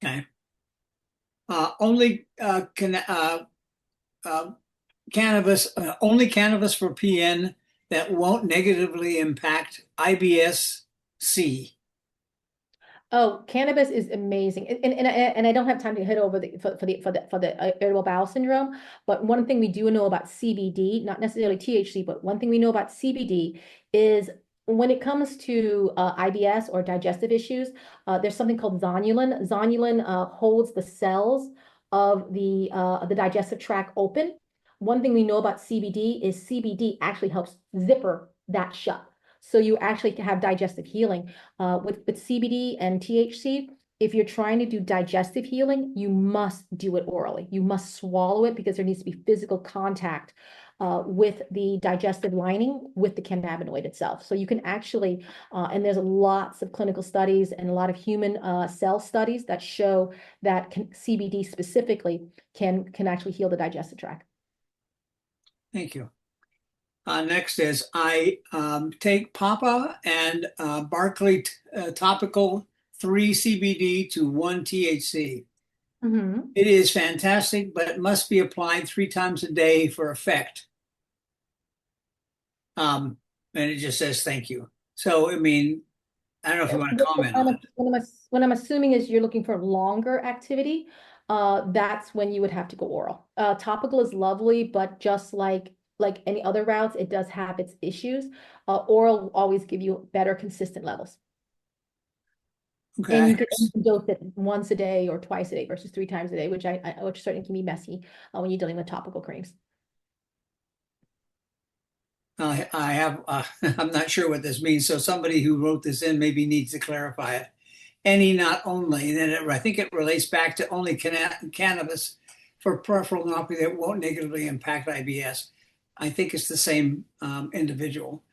Speaker 1: Okay. Only cannabis, only cannabis for PN that won't negatively impact IBS-C.
Speaker 2: Oh, cannabis is amazing, and I don't have time to hit over the irritable bowel syndrome. But one thing we do know about CBD, not necessarily THC, but one thing we know about CBD is when it comes to IBS or digestive issues, there's something called zonulin. Zonulin holds the cells of the digestive tract open. One thing we know about CBD is CBD actually helps zipper that shut. So you actually have digestive healing. With CBD and THC, if you're trying to do digestive healing, you must do it orally. You must swallow it because there needs to be physical contact with the digestive lining with the cannabinoid itself. So you can actually, and there's lots of clinical studies and a lot of human cell studies that show that CBD specifically can actually heal the digestive tract.
Speaker 1: Thank you. Next is I take Papa and Barkley topical 3 CBD to 1 THC. It is fantastic, but it must be applied 3 times a day for effect. And it just says thank you. So, I mean, I don't know if you want to comment on it.
Speaker 2: What I'm assuming is you're looking for longer activity. That's when you would have to go oral. Topical is lovely, but just like any other routes, it does have its issues. Oral will always give you better consistent levels.
Speaker 1: Okay.
Speaker 2: And you can dose it once a day or twice a day versus 3 times a day, which which certainly can be messy when you're dealing with topical creams.
Speaker 1: I have, I'm not sure what this means. So somebody who wrote this in maybe needs to clarify it. Any, not only. And then I think it relates back to only cannabis for peripheral neuropathy that won't negatively impact IBS. I think it's the same individual.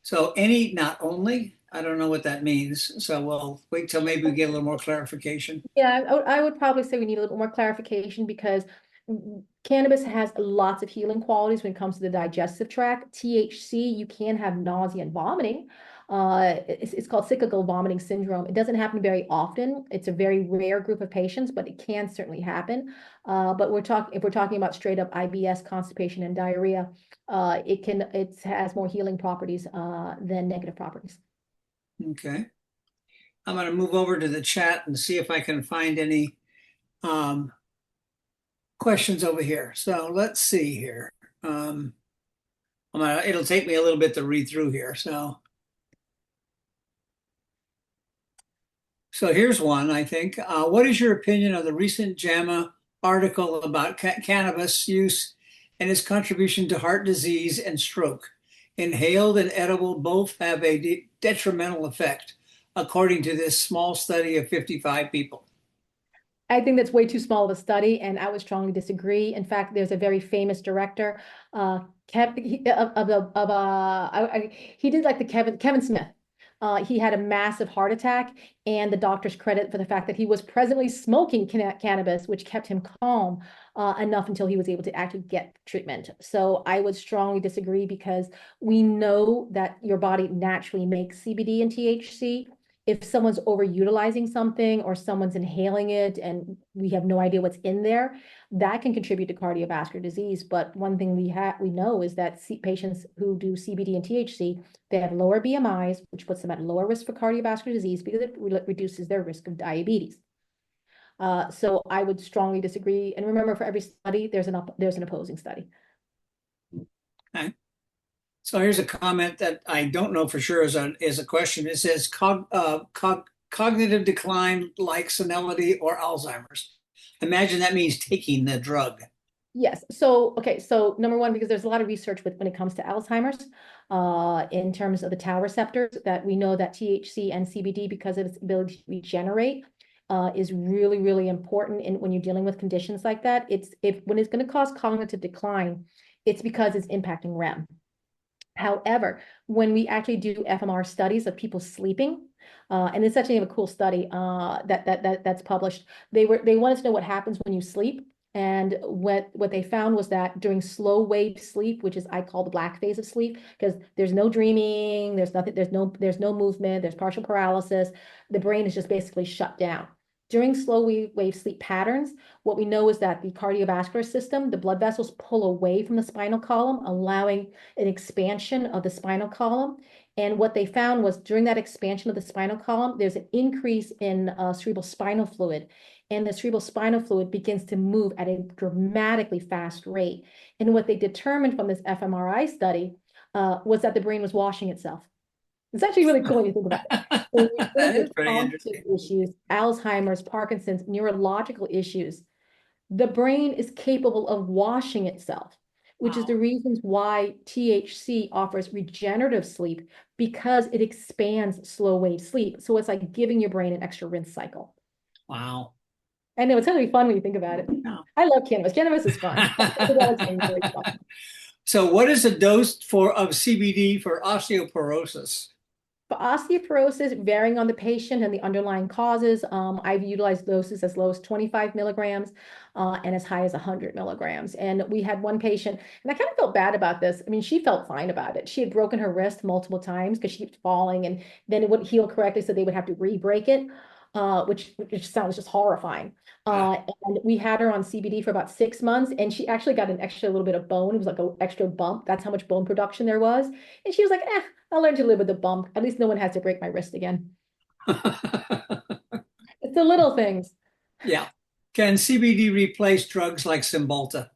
Speaker 1: So any, not only, I don't know what that means. So we'll wait till maybe we get a little more clarification.
Speaker 2: Yeah, I would probably say we need a little more clarification because cannabis has lots of healing qualities when it comes to the digestive tract. THC, you can have nausea and vomiting. It's called cyclical vomiting syndrome. It doesn't happen very often. It's a very rare group of patients, but it can certainly happen. But if we're talking about straight up IBS, constipation, and diarrhea, it has more healing properties than negative properties.
Speaker 1: Okay. I'm going to move over to the chat and see if I can find any questions over here. So let's see here. It'll take me a little bit to read through here. So here's one, I think. What is your opinion of the recent JAMA article about cannabis use and its contribution to heart disease and stroke? Inhaled and edible both have a detrimental effect, according to this small study of 55 people.
Speaker 2: I think that's way too small of a study, and I would strongly disagree. In fact, there's a very famous director, Kev, he, he did like the Kevin Smith. He had a massive heart attack, and the doctors credit for the fact that he was presently smoking cannabis, which kept him calm enough until he was able to actually get treatment. So I would strongly disagree because we know that your body naturally makes CBD and THC. If someone's overutilizing something or someone's inhaling it and we have no idea what's in there, that can contribute to cardiovascular disease. But one thing we know is that patients who do CBD and THC, they have lower BMIs, which puts them at lower risk for cardiovascular disease because it reduces their risk of diabetes. So I would strongly disagree. And remember, for every study, there's an opposing study.
Speaker 1: Okay. So here's a comment that I don't know for sure is a question. It says cognitive decline like senility or Alzheimer's. Imagine that means taking the drug.
Speaker 2: Yes. So, okay. So number one, because there's a lot of research when it comes to Alzheimer's, in terms of the tau receptors, that we know that THC and CBD, because of its ability to regenerate, is really, really important when you're dealing with conditions like that. When it's going to cause cognitive decline, it's because it's impacting REM. However, when we actually do fMR studies of people sleeping, and it's actually a cool study that's published. They wanted to know what happens when you sleep. And what they found was that during slow wave sleep, which is I call the black phase of sleep, because there's no dreaming, there's nothing, there's no movement, there's partial paralysis. The brain is just basically shut down. During slow wave sleep patterns, what we know is that the cardiovascular system, the blood vessels pull away from the spinal column, allowing an expansion of the spinal column. And what they found was during that expansion of the spinal column, there's an increase in cerebral spinal fluid. And the cerebral spinal fluid begins to move at a dramatically fast rate. And what they determined from this fMRI study was that the brain was washing itself. It's actually really cool when you think about it. When we
Speaker 1: That
Speaker 2: deal
Speaker 1: is
Speaker 2: with
Speaker 1: pretty
Speaker 2: cognitive
Speaker 1: interesting.
Speaker 2: issues, Alzheimer's, Parkinson's, neurological issues, the brain is capable of washing itself, which is
Speaker 1: Wow.
Speaker 2: the reasons why THC offers regenerative sleep, because it expands slow wave sleep. So it's like giving your brain an extra rinse cycle.
Speaker 1: Wow.
Speaker 2: I know it's going to be fun when you think about it.
Speaker 1: Wow.
Speaker 2: I love cannabis. Cannabis is fun. Psychedelics are really fun.
Speaker 1: So what is the dose of CBD for osteoporosis?
Speaker 2: For osteoporosis, varying on the patient and the underlying causes, I've utilized doses as low as 25 milligrams and as high as 100 milligrams. And we had one patient, and I kind of felt bad about this. I mean, she felt fine about it. She had broken her wrist multiple times because she kept falling, and then it wouldn't heal correctly, so they would have to re-break it. Which sounds just horrifying. And we had her on CBD for about 6 months, and she actually got an extra little bit of bone. It was like an extra bump. That's how much bone production there was. And she was like, I'll learn to live with the bump. At least no one has to break my wrist again. It's the little things.
Speaker 1: Yeah. Can CBD replace drugs like Cymbalta?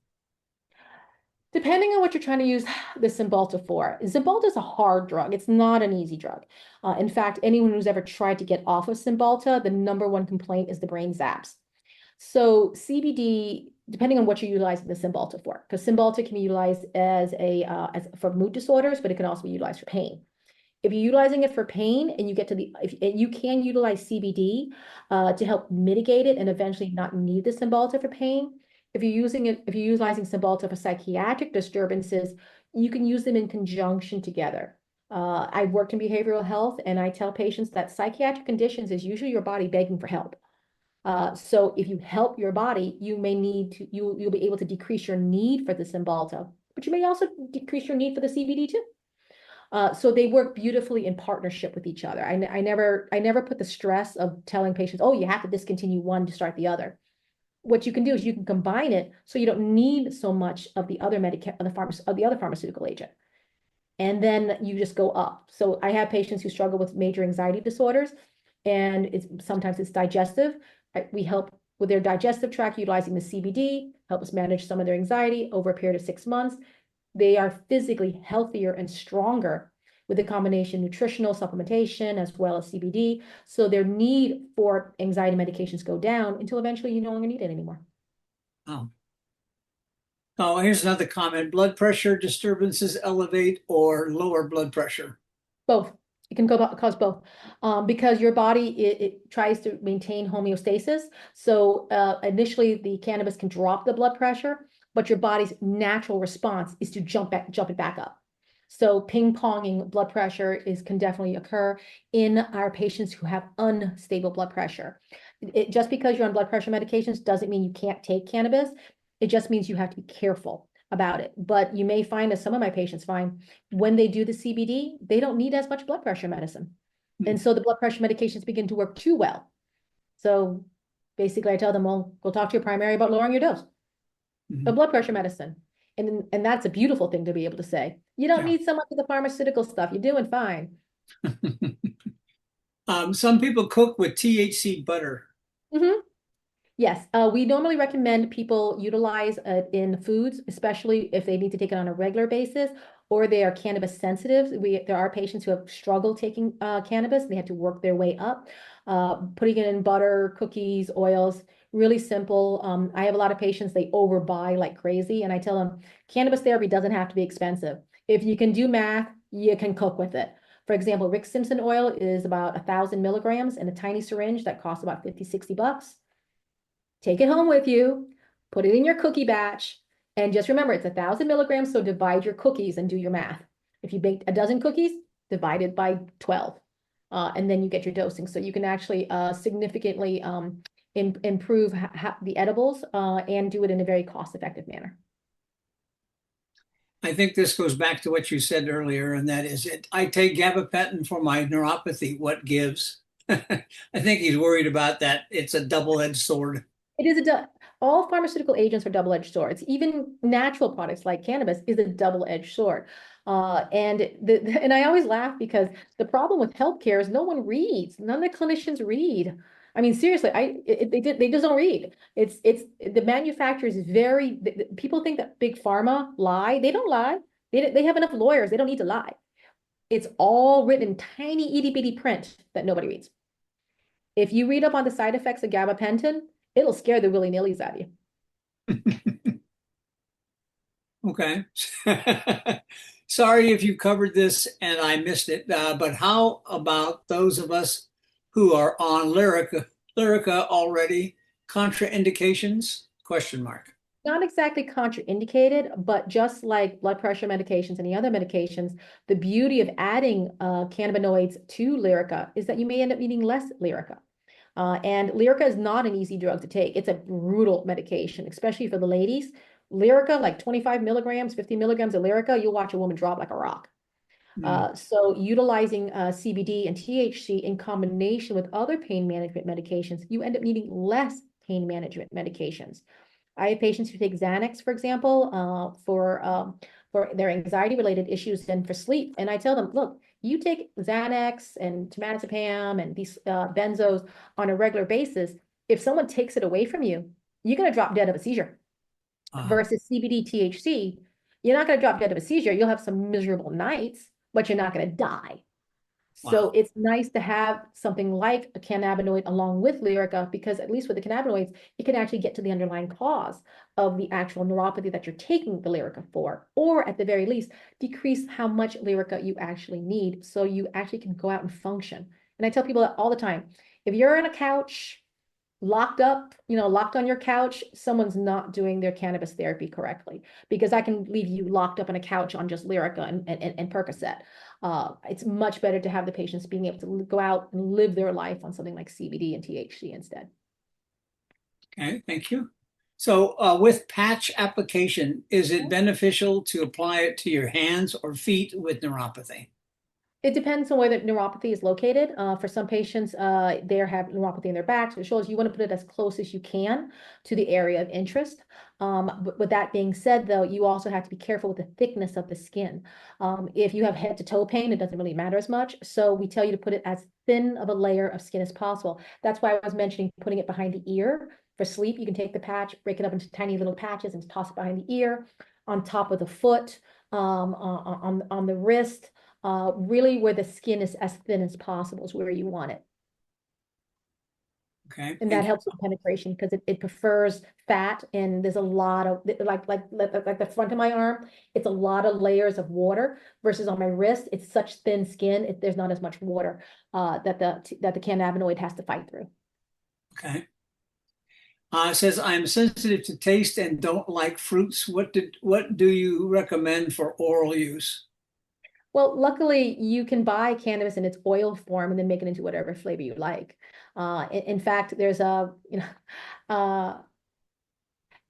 Speaker 2: Depending on what you're trying to use the Cymbalta for. Cymbalta is a hard drug. It's not an easy drug. In fact, anyone who's ever tried to get off of Cymbalta, the number one complaint is the brain zaps. So CBD, depending on what you're utilizing the Cymbalta for, because Cymbalta can be utilized as for mood disorders, but it can also be utilized for pain. If you're utilizing it for pain and you get to you can utilize CBD to help mitigate it and eventually not need the Cymbalta for pain. If you're utilizing Cymbalta for psychiatric disturbances, you can use them in conjunction together. I've worked in behavioral health, and I tell patients that psychiatric conditions is usually your body begging for help. So if you help your body, you'll be able to decrease your need for the Cymbalta, but you may also decrease your need for the CBD too. So they work beautifully in partnership with each other. I never put the stress of telling patients, oh, you have to discontinue one to start the other. What you can do is you can combine it so you don't need so much of the other pharmaceutical agent. And then you just go up. So I have patients who struggle with major anxiety disorders, and sometimes it's digestive. We help with their digestive tract utilizing the CBD, help us manage some of their anxiety over a period of 6 months. They are physically healthier and stronger with a combination nutritional supplementation as well as CBD. So their need for anxiety medications go down until eventually you no longer need it anymore.
Speaker 1: Oh. Oh, here's another comment. Blood pressure disturbances elevate or lower blood pressure?
Speaker 2: Both. It can cause both, because your body, it tries to maintain homeostasis. So initially, the cannabis can drop the blood pressure, but your body's natural response is to jump it back up. So ping-ponging blood pressure can definitely occur in our patients who have unstable blood pressure. Just because you're on blood pressure medications doesn't mean you can't take cannabis. It just means you have to be careful about it. But you may find, as some of my patients find, when they do the CBD, they don't need as much blood pressure medicine. And so the blood pressure medications begin to work too well. So basically I tell them, well, go talk to your primary about lowering your dose of blood pressure medicine. And that's a beautiful thing to be able to say. You don't need so much of the pharmaceutical stuff. You're doing fine.
Speaker 1: Some people cook with THC butter.
Speaker 2: Yes, we normally recommend people utilize it in foods, especially if they need to take it on a regular basis or they are cannabis sensitive. There are patients who have struggled taking cannabis. They have to work their way up, putting it in butter, cookies, oils, really simple. I have a lot of patients, they overbuy like crazy. And I tell them, cannabis therapy doesn't have to be expensive. If you can do math, you can cook with it. For example, Rick Simpson oil is about 1,000 milligrams in a tiny syringe that costs about 50, 60 bucks. Take it home with you, put it in your cookie batch, and just remember it's 1,000 milligrams, so divide your cookies and do your math. If you bake a dozen cookies, divide it by 12, and then you get your dosing. So you can actually significantly improve the edibles and do it in a very cost-effective manner.
Speaker 1: I think this goes back to what you said earlier, and that is it. I take gabapentin for my neuropathy. What gives? I think he's worried about that. It's a double-edged sword.
Speaker 2: It is all pharmaceutical agents are double-edged swords. Even natural products like cannabis is a double-edged sword. And I always laugh because the problem with healthcare is no one reads. None of the clinicians read. I mean, seriously, they just don't read. It's the manufacturers people think that big pharma lie. They don't lie. They have enough lawyers. They don't need to lie. It's all written in tiny itty bitty print that nobody reads. If you read up on the side effects of gabapentin, it'll scare the willy-nillys out of you.
Speaker 1: Okay. Sorry if you covered this and I missed it, but how about those of us who are on Lyrica already? Contraindications? Question mark.
Speaker 2: Not exactly contraindicated, but just like blood pressure medications, any other medications, the beauty of adding cannabinoids to Lyrica is that you may end up needing less Lyrica. And Lyrica is not an easy drug to take. It's a brutal medication, especially for the ladies. Lyrica, like 25 milligrams, 50 milligrams of Lyrica, you'll watch a woman drop like a rock. So utilizing CBD and THC in combination with other pain management medications, you end up needing less pain management medications. I have patients who take Xanax, for example, for their anxiety-related issues and for sleep. And I tell them, look, you take Xanax and temazepam and these benzos on a regular basis. If someone takes it away from you, you're going to drop dead of a seizure. Versus CBD, THC, you're not going to drop dead of a seizure. You'll have some miserable nights, but you're not going to die. So it's nice to have something like a cannabinoid along with Lyrica, because at least with the cannabinoids, it can actually get to the underlying cause of the actual neuropathy that you're taking the Lyrica for, or at the very least, decrease how much Lyrica you actually need so you actually can go out and function. And I tell people that all the time. If you're on a couch, locked up, locked on your couch, someone's not doing their cannabis therapy correctly, because I can leave you locked up on a couch on just Lyrica and Percocet. It's much better to have the patients being able to go out and live their life on something like CBD and THC instead.
Speaker 1: Okay, thank you. So with patch application, is it beneficial to apply it to your hands or feet with neuropathy?
Speaker 2: It depends on where the neuropathy is located. For some patients, they have neuropathy in their backs or shoulders. You want to put it as close as you can to the area of interest. But with that being said, though, you also have to be careful with the thickness of the skin. If you have head to toe pain, it doesn't really matter as much. So we tell you to put it as thin of a layer of skin as possible. That's why I was mentioning putting it behind the ear. For sleep, you can take the patch, break it up into tiny little patches and toss it behind the ear, on top of the foot, on the wrist. Really where the skin is as thin as possible is where you want it.
Speaker 1: Okay.
Speaker 2: And that
Speaker 1: Thank you.
Speaker 2: helps with penetration because it prefers fat, and there's a lot of like the front of my arm, it's a lot of layers of water versus on my wrist, it's such thin skin, there's not as much water that the cannabinoid has to fight through.
Speaker 1: Okay. It says, I'm sensitive to taste and don't like fruits. What do you recommend for oral use?
Speaker 2: Well, luckily you can buy cannabis in its oil form and then make it into whatever flavor you like. In fact, there's a, uh,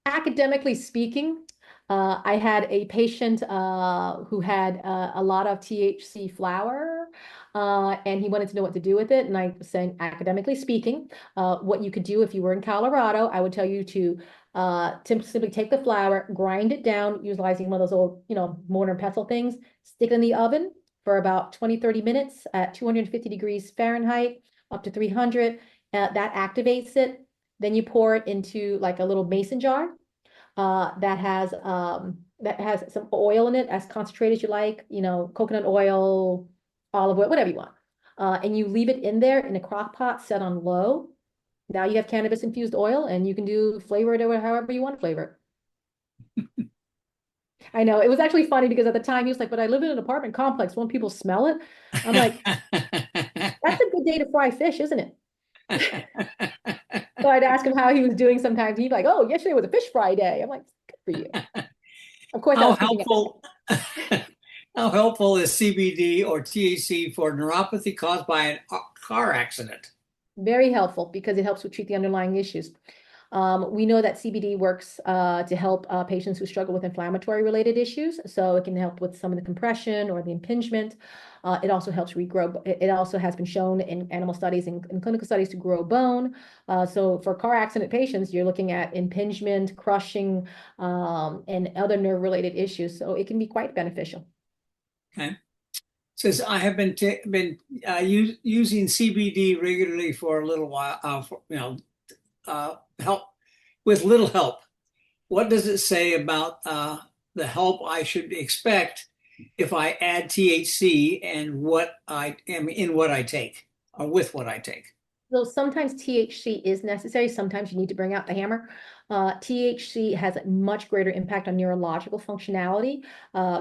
Speaker 2: academically speaking, I had a patient who had a lot of THC flower, and he wanted to know what to do with it. And I was saying, academically speaking, what you could do if you were in Colorado, I would tell you to simply take the flower, grind it down, utilizing one of those old, mortar and pestle things, stick it in the oven for about 20, 30 minutes at 250 degrees Fahrenheit, up to 300. That activates it. Then you pour it into like a little mason jar that has some oil in it, as concentrated as you like, coconut oil, olive oil, whatever you want. And you leave it in there in a crock pot set on low. Now you have cannabis infused oil, and you can flavor it or however you want to flavor it. I know it was actually funny because at the time he was like, "But I live in an apartment complex. Won't people smell it?" I'm like, "That's a good day to fry fish, isn't it?" So I'd ask him how he was doing sometimes. He'd be like, "Oh, yesterday was a fish fry day." I'm like, "Good for you." Of course, I
Speaker 1: How
Speaker 2: was thinking,
Speaker 1: helpful how helpful is CBD or THC for neuropathy caused by a car accident?
Speaker 2: very helpful because it helps to treat the underlying issues. We know that CBD works to help patients who struggle with inflammatory related issues. So it can help with some of the compression or the impingement. It also helps regrow. It also has been shown in animal studies and in clinical studies to grow bone. So for car accident patients, you're looking at impingement, crushing, and other nerve related issues. So it can be quite beneficial.
Speaker 1: Okay. Says I have been using CBD regularly for a little while, help with little help. What does it say about the help I should expect if I add THC and what I am in what I take or with what I take?
Speaker 2: So sometimes THC is necessary. Sometimes you need to bring out the hammer. THC has a much greater impact on neurological functionality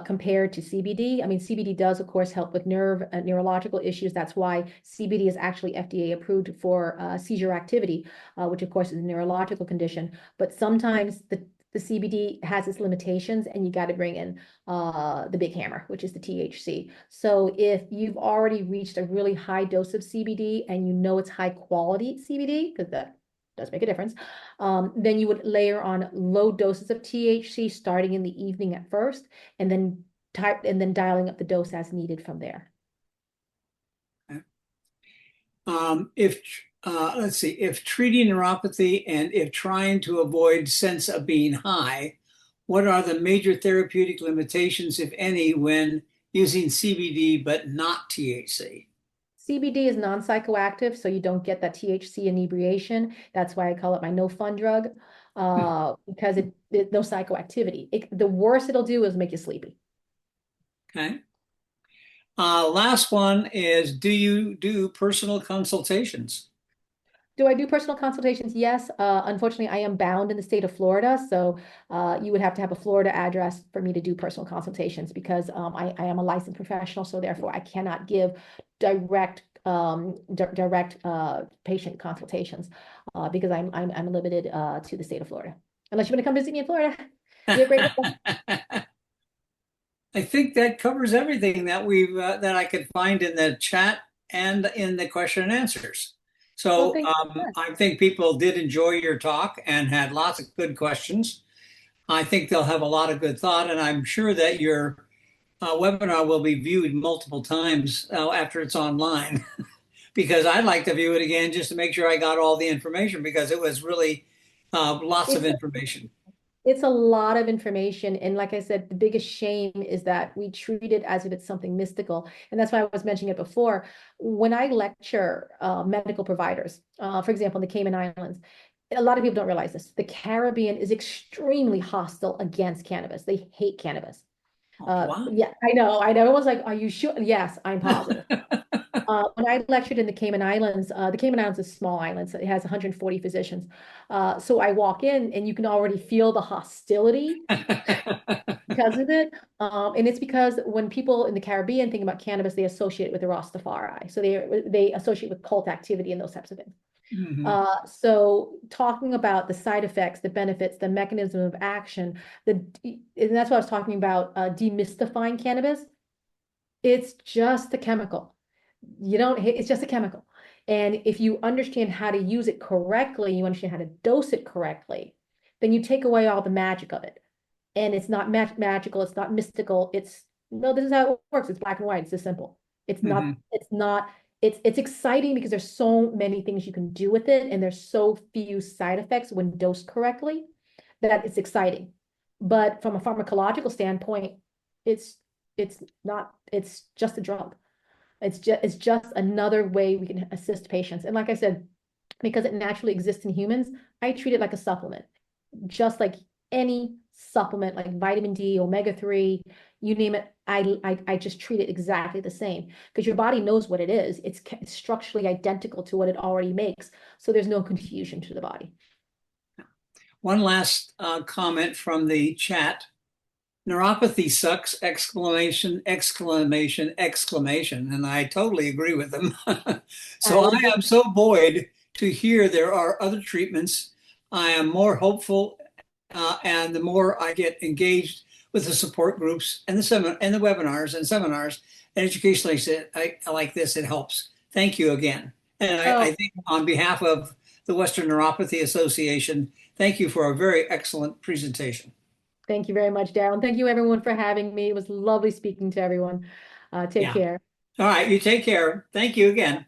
Speaker 2: compared to CBD. I mean, CBD does, of course, help with neurological issues. That's why CBD is actually FDA approved for seizure activity, which, of course, is a neurological condition. But sometimes the CBD has its limitations, and you got to bring in the big hammer, which is the THC. So if you've already reached a really high dose of CBD and you know it's high quality CBD, because that does make a difference, then you would layer on low doses of THC starting in the evening at first, and then dialing up the dose as needed from there.
Speaker 1: If let's see, if treating neuropathy and if trying to avoid sense of being high, what are the major therapeutic limitations, if any, when using CBD but not THC?
Speaker 2: CBD is non-psychoactive, so you don't get that THC inebriation. That's why I call it my no fun drug, because no psychoactivity. The worst it'll do is make you sleepy.
Speaker 1: Okay. Last one is, do you do personal consultations?
Speaker 2: Do I do personal consultations? Yes. Unfortunately, I am bound in the state of Florida, so you would have to have a Florida address for me to do personal consultations because I am a licensed professional, so therefore I cannot give direct patient consultations because I'm limited to the state of Florida. Unless you want to come visit me in Florida, be a great welcome.
Speaker 1: I think that covers everything that that I could find in the chat and in the question and answers.
Speaker 2: Well,
Speaker 1: So
Speaker 2: thank you.
Speaker 1: I think people did enjoy your talk and had lots of good questions. I think they'll have a lot of good thought, and I'm sure that your webinar will be viewed multiple times after it's online, because I'd like to view it again just to make sure I got all the information because it was really lots of
Speaker 2: It's
Speaker 1: information.
Speaker 2: It's a lot of information. And like I said, the biggest shame is that we treat it as if it's something mystical. And that's why I was mentioning it before. When I lecture medical providers, for example, in the Cayman Islands, a lot of people don't realize this. The Caribbean is extremely hostile against cannabis. They hate cannabis.
Speaker 1: Oh, wow.
Speaker 2: Yeah, I know. Everyone's like, are you sure? Yes, I'm positive. When I lectured in the Cayman Islands, the Cayman Islands is a small island, so it has 140 physicians. So I walk in and you can already feel the hostility because of it. And it's because when people in the Caribbean think about cannabis, they associate it with the Rastafari. So they associate with cult activity and those types of things.
Speaker 1: Mhm.
Speaker 2: So talking about the side effects, the benefits, the mechanism of action, and that's what I was talking about, demystifying cannabis. It's just a chemical. It's just a chemical. And if you understand how to use it correctly, you understand how to dose it correctly, then you take away all the magic of it. And it's not magical, it's not mystical. No, this is how it works. It's black and white. It's this simple.
Speaker 1: Mhm.
Speaker 2: It's exciting because there's so many things you can do with it, and there's so few side effects when dosed correctly that it's exciting. But from a pharmacological standpoint, it's it's just a drug. It's just another way we can assist patients. And like I said, because it naturally exists in humans, I treat it like a supplement, just like any supplement, like vitamin D, omega-3, you name it. I just treat it exactly the same because your body knows what it is. It's structurally identical to what it already makes. So there's no confusion to the body.
Speaker 1: One last comment from the chat. Neuropathy sucks! Exclamation, exclamation, exclamation. And I totally agree with them. So
Speaker 2: I
Speaker 1: I
Speaker 2: agree.
Speaker 1: am so buoyed to hear there are other treatments. I am more hopeful, and the more I get engaged with the support groups and the webinars and seminars and education like this, it helps. Thank you again. And I
Speaker 2: Oh,
Speaker 1: think on behalf of the Western Neuropathy Association, thank you for a very excellent presentation.
Speaker 2: thank you very much, Daryl. And thank you everyone for having me. It was lovely speaking to everyone. Take
Speaker 1: Yeah.
Speaker 2: care.
Speaker 1: All right. You take care. Thank you again.